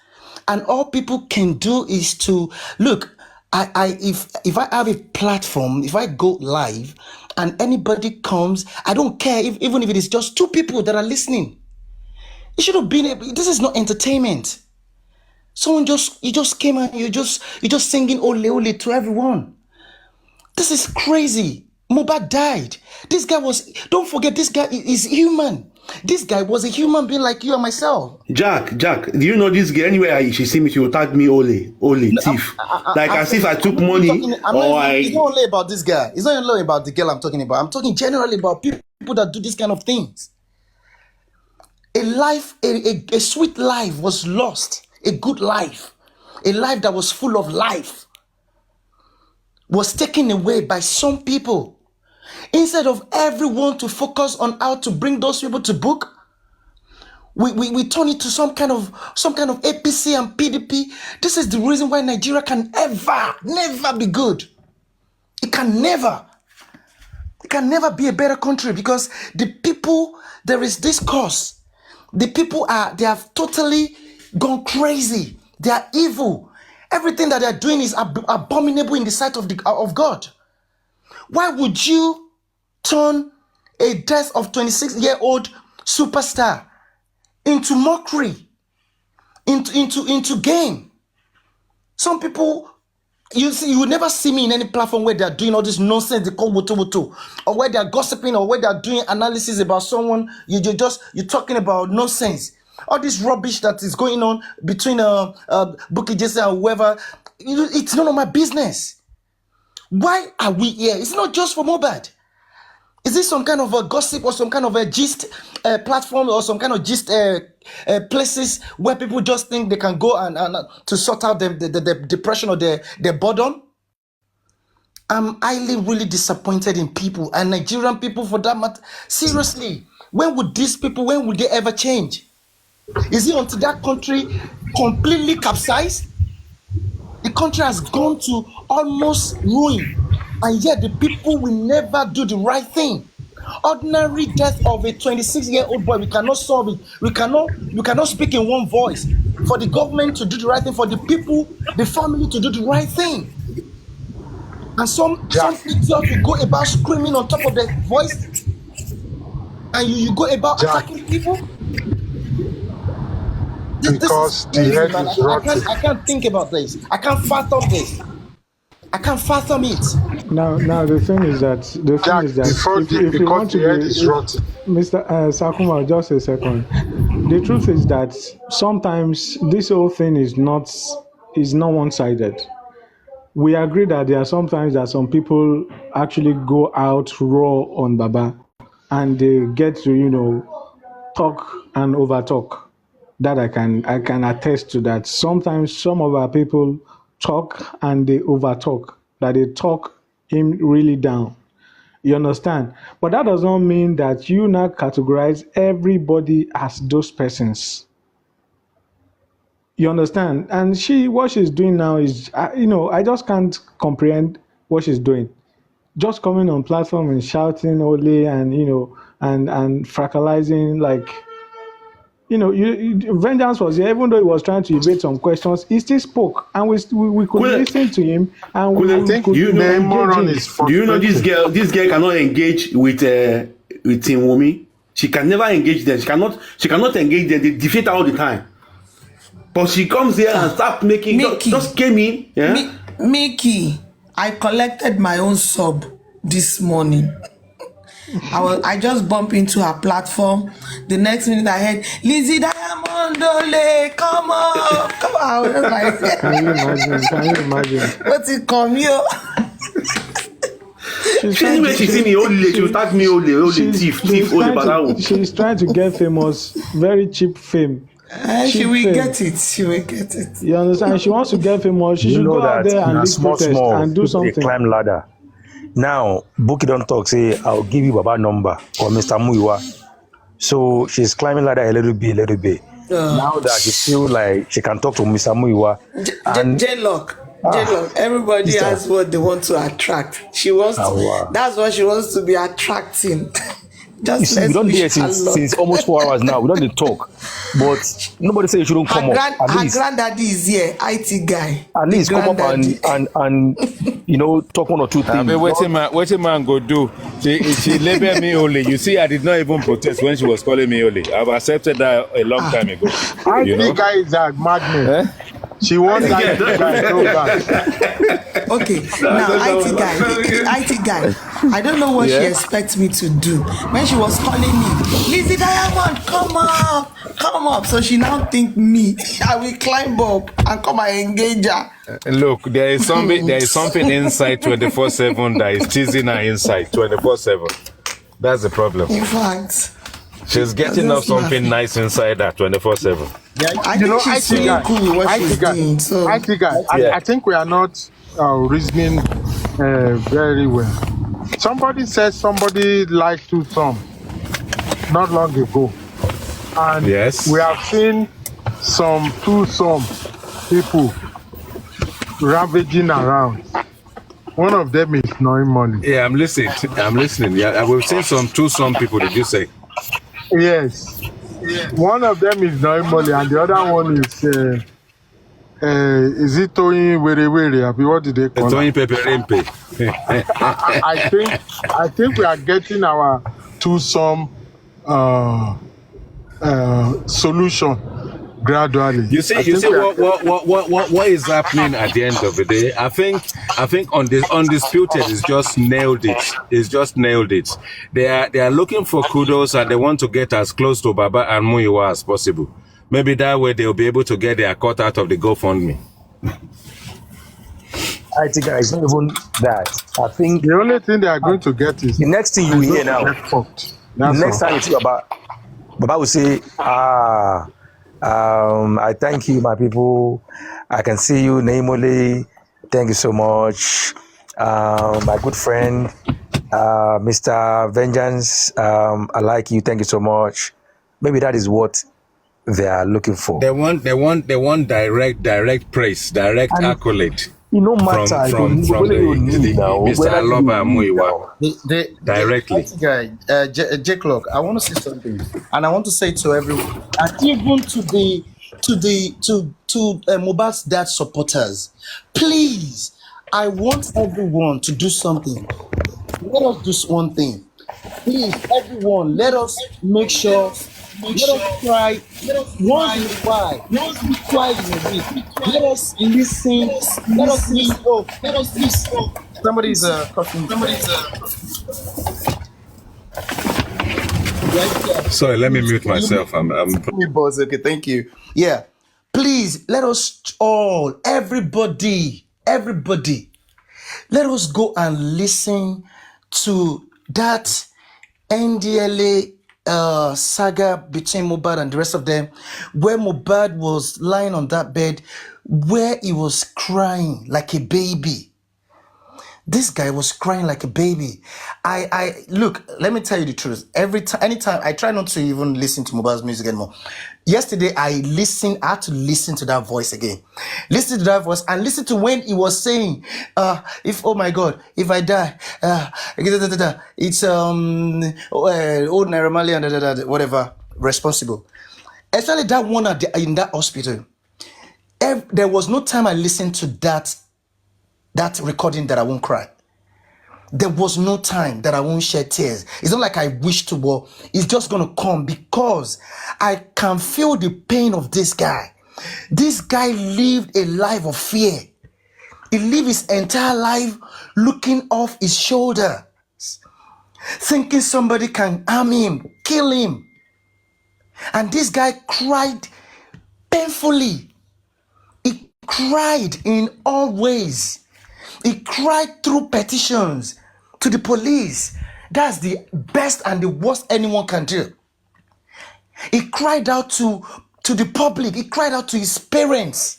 and all people can do is to look. If I have a platform, if I go live and anybody comes, I don't care even if it is just two people that are listening. It should have been. This is not entertainment. Someone you just came and you just singing ole ole to everyone. This is crazy. Mohbad died. This guy don't forget, this guy is human. This guy was a human being like you and myself. Jack, do you know this girl? Anywhere she see me, she will tag me ole, thief. As if I took money. It's not only about this guy. It's not only about the girl I'm talking about. I'm talking generally about people that do this kind of things. A sweet life was lost. A good life. A life that was full of life was taken away by some people. Instead of everyone to focus on how to bring those people to book, we turn it to some kind of APC and PDP. This is the reason why Nigeria can never be good. It can never be a better country, because the people, there is discourse. The people they have totally gone crazy. They are evil. Everything that they are doing is abominable in the sight of God. Why would you turn a death of 26-year-old superstar into mockery, into game? Some people, you will never see me in any platform where they are doing all this nonsense they call wutu, or where they are gossiping, or where they are doing analysis about someone. You're talking about nonsense. All this rubbish that is going on between Bukky Jesse and whoever, it's none of my business. Why are we here? It's not just for Mohbad. Is this some kind of a gossip or some kind of a gist platform, or some kind of gist places where people just think they can go and to sort out the depression or their boredom? I'm highly really disappointed in people, and Nigerian people for that matter. Seriously, when would they ever change? Is it until that country completely capsized? The country has gone to almost ruin, and yet the people will never do the right thing. Ordinary death of a 26-year-old boy, we cannot solve it. We cannot speak in one voice for the government to do the right thing, for the people, the family to do the right thing. And some idiots will go about screaming on top of their voice, and you go about attacking people. Because the head is rotten. I can't think about this. I can't fathom this. I can't fathom it. Now the thing is that if you want to be, Mr. Sakuma, just a second. The truth is that sometimes this whole thing is not one-sided. We agree that there are sometimes that some people actually go out raw on Baba, and they get to talk and overtalk. That I can attest to that. Sometimes some of our people talk and they overtalk, that they talk him really down. You understand? But that does not mean that you now categorize everybody as those persons. You understand? And what she's doing now is, I just can't comprehend what she's doing. Just coming on platform and shouting only, and and fractalizing, like, Vengeance was here. Even though he was trying to evade some questions, he still spoke, and we could listen to him. And do you know this girl? This girl cannot engage with Team Wumi. She can never engage them. She cannot engage them. They defeat her all the time. But she comes here and starts making. Just came in. Yeah? Mickey, I collected my own sub this morning. I just bumped into her platform. The next minute I heard Lizzie Diamond Ole, come on. I was like, can you imagine? What's it come here? She see me Ole, she will start me Ole, thief, Ole. She's trying to get famous, very cheap fame. She will get it. She will get it. You understand? She wants to get famous. She should go out there and lead protest and do something. They climb ladder. Now, Buki don't talk, say, I'll give you Baba number or Mr. Muiwa. So she's climbing ladder a little bit. Now that she feels like she can talk to Mr. Muiwa. J-Lock, everybody has what they want to attract. She wants to, that's what she wants to be attracting. Just we don't hear since almost 4 hours now. We don't talk, but nobody say you shouldn't come up. Her granddaddy is here, IT guy. At least come up and talk one or two things. What man go do? She labeled me only. You see, I did not even protest when she was calling me only. I've accepted that a long time ago. IT guy is a madman. She wants that guy so bad. Okay, now IT guy. I don't know what she expects me to do. When she was calling me, Lizzie Diamond, come up. So she now think me, I will climb up and come and engage her. Look, there is something inside 24/7 that is teasing her inside 24/7. That's the problem. In fact, she's getting up something nice inside that 24/7. Yeah, I think she's really cool with what she's doing. So I think we are not reasoning very well. Somebody said somebody liked to some not long ago, and we have seen some people ravaging around. One of them is knowing money. Yeah, I'm listening. Yeah, we've seen some people. Did you say? Yes. One of them is knowing money, and the other one is it Toyin Were? What did they call it? Toyin Peperempe. I think we are getting our two-some solution gradually. You see what is happening at the end of the day. I think on this Undisputed is just nailed it. It's just nailed it. They are looking for kudos and they want to get as close to Baba and Muiwa as possible. Maybe that way they'll be able to get their cut out of the GoFundMe. I think it's not even that. I think the only thing they are going to get is the next thing you hear now. The next time you see Baba will say, I thank you, my people. I can see you, Naimole. Thank you so much. My good friend, Mr. Vengeance. I like you. Thank you so much. Maybe that is what they are looking for. They want direct praise, direct accolade. No matter from Mr. Aloba Muiwa directly. Jake Lock, I want to say something, and I want to say to everyone, and even to Mohbad's dad supporters, please, I want everyone to do something. Let us do one thing, please, everyone. Let us make sure. Let us try. Once we cry in a week. Let us listen. Let us listen. Let us listen. Somebody's coughing. Sorry, let me mute myself. I'm boss. Okay, thank you. Yeah, please let us all, everybody. Let us go and listen to that NDLA saga between Mohbad and the rest of them, where Mohbad was lying on that bed, where he was crying like a baby. This guy was crying like a baby. I look, let me tell you the truth. Anytime, I try not to even listen to Mohbad's music anymore. Yesterday, I had to listen to that voice again. Listen to that voice and listen to when he was saying, oh my God, if I die, it's old Naira Marley and whatever, responsible. Especially that one in that hospital. There was no time I listened to that recording that I won't cry. There was no time that I won't shed tears. It's not like I wish to, but it's just going to come because I can feel the pain of this guy. This guy lived a life of fear. He lived his entire life looking off his shoulder, thinking somebody can harm him, kill him. And this guy cried painfully. He cried in all ways. He cried through petitions to the police. That's the best and the worst anyone can do. He cried out to the public. He cried out to his parents.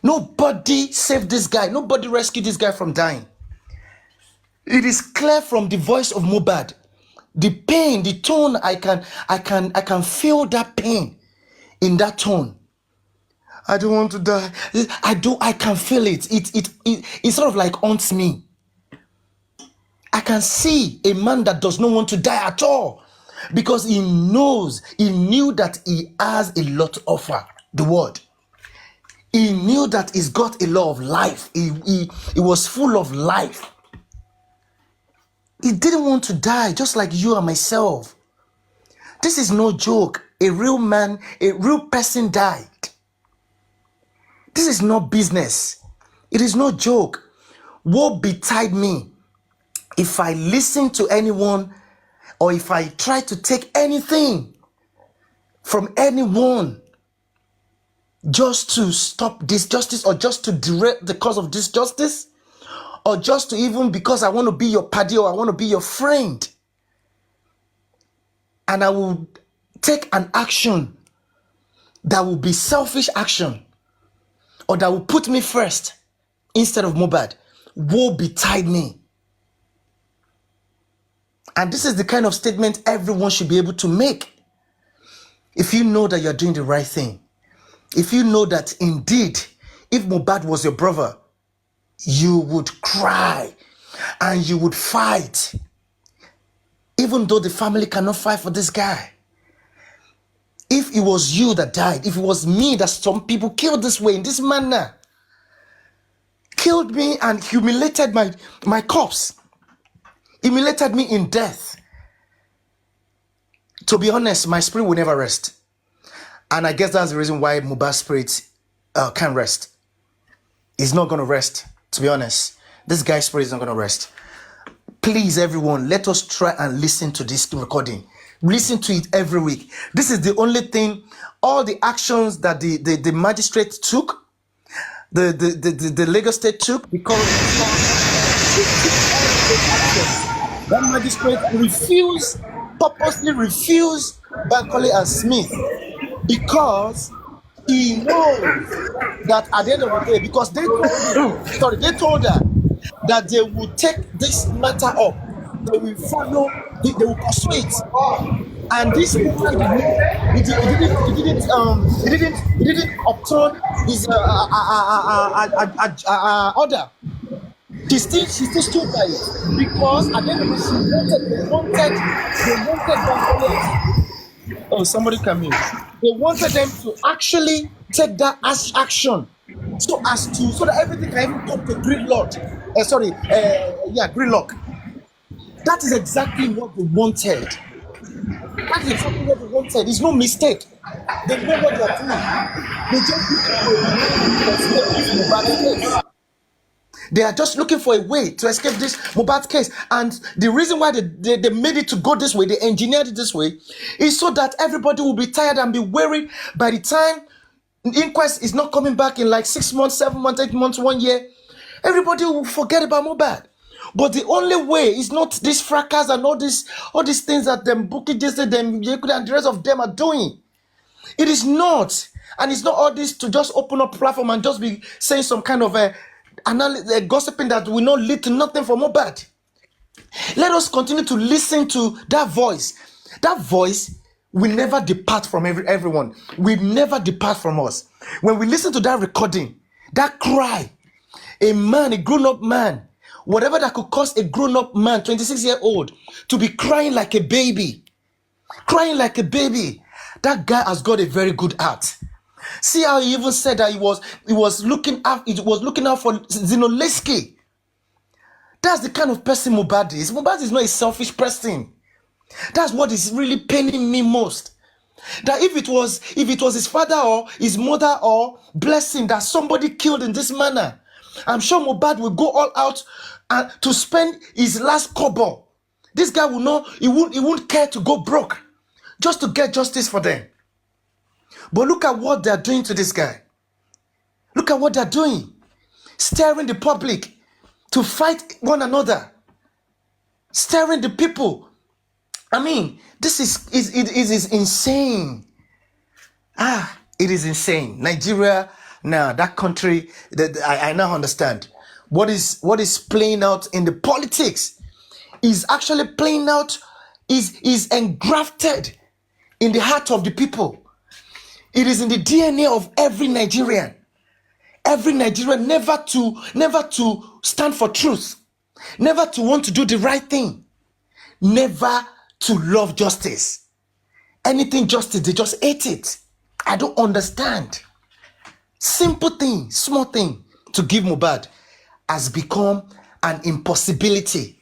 Nobody saved this guy. Nobody rescued this guy from dying. It is clear from the voice of Mohbad. The pain, the tone, I can feel that pain in that tone. I don't want to die. I can feel it. It sort of like haunts me. I can see a man that does not want to die at all because he knew that he has a lot to offer the world. He knew that he's got a lot of life. He was full of life. He didn't want to die, just like you and myself. This is no joke. A real man, a real person died. This is not business. It is no joke. Woe betide me if I listen to anyone or if I try to take anything from anyone just to stop this justice or just to direct the cause of this justice or just to even because I want to be your paddy or I want to be your friend. And I will take an action that will be selfish action or that will put me first instead of Mohbad. Woe betide me. And this is the kind of statement everyone should be able to make. If you know that you're doing the right thing, if you know that indeed, if Mohbad was your brother, you would cry and you would fight, even though the family cannot fight for this guy. If it was you that died, if it was me that some people killed this way, in this manner, killed me and humiliated my corpse, humiliated me in death, to be honest, my spirit will never rest. And I guess that's the reason why Mohbad's spirit can't rest. He's not going to rest, to be honest. This guy's spirit is not going to rest. Please, everyone, let us try and listen to this recording. Listen to it every week. This is the only thing, all the actions that the magistrate took, the Lagos State took, because that magistrate purposely refused Bankole and Smith because he knows that at the end of the day, because they told her that they would take this matter up, they will follow, they will pursue it. And this woman he didn't obtain his order. She still stood by it because at the end of it, they wanted Bankole. Oh, somebody come in. They wanted them to actually take that as action, so that everything can even come to gridlock. Gridlock. That is exactly what they wanted. That is exactly what they wanted. It's no mistake. They know what they are doing. They just They are just looking for a way to escape this Mohbad case. And the reason why they made it to go this way, they engineered it this way, is so that everybody will be tired and be worried by the time the inquest is not coming back in like 6 months, 7 months, 8 months, 1 year. Everybody will forget about Mohbad. But the only way is not this fracas and all these things that them Bukky Jesse, them Yekudi and the rest of them are doing. It is not. And it's not all this to just open up platform and just be saying some kind of a gossiping that will not lead to nothing for Mohbad. Let us continue to listen to that voice. That voice will never depart from everyone. Will never depart from us. When we listen to that recording, that cry, a man, a grown-up man, whatever that could cause a grown-up man, 26-year-old, to be crying like a baby, that guy has got a very good heart. See how he even said that he was looking out for Zinoleski. That's the kind of person Mohbad is. Mohbad is not a selfish person. That's what is really paining me most. That if it was his father or his mother or blessing that somebody killed in this manner, I'm sure Mohbad will go all out to spend his last kobo. This guy will not. He won't care to go broke just to get justice for them. But look at what they're doing to this guy. Look at what they're doing. Stirring the public to fight one another. Stirring the people. I mean, this is insane. It is insane. Nigeria, now that country, I now understand. What is playing out in the politics is actually playing out, is engrafted in the heart of the people. It is in the DNA of every Nigerian. Every Nigerian never to stand for truth. Never to want to do the right thing. Never to love justice. Anything justice, they just hate it. I don't understand. Simple thing, small thing to give Mohbad has become an impossibility.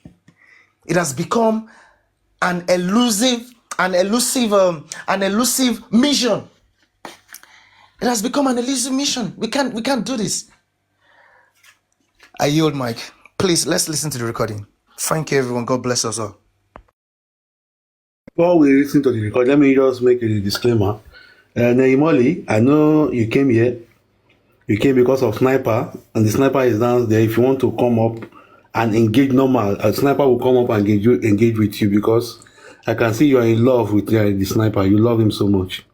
It has become an elusive mission. It has become an elusive mission. We can't do this. I yield, Mike. Please, let's listen to the recording. Thank you, everyone. God bless us all. Before we listen to the recording, let me just make a disclaimer. Naimoli, I know you came here. You came because of Sniper, and the Sniper is down there. If you want to come up and engage normal, a Sniper will come up and engage with you, because I can see you are in love with the Sniper. You love him so much.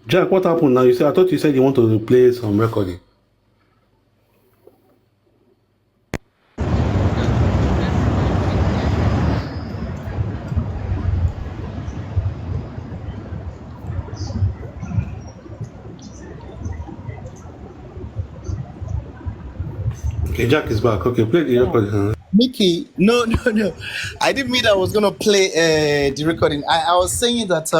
Jack, what happened now? I thought you said you want to play some recording. Okay, Jack is back. Okay, play the recording. Mickey, no. I didn't mean I was gonna play the recording. I was saying that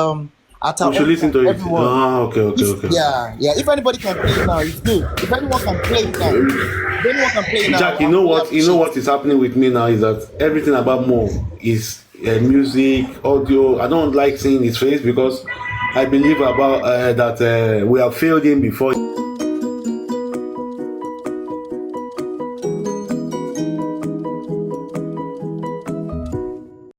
we should listen to it. Okay. Yeah. If anybody can play it now, it's good. If anyone can play it now, Jack, you know what is happening with me now is that everything about Mo is music, audio. I don't like seeing his face because I believe about that we have failed him before.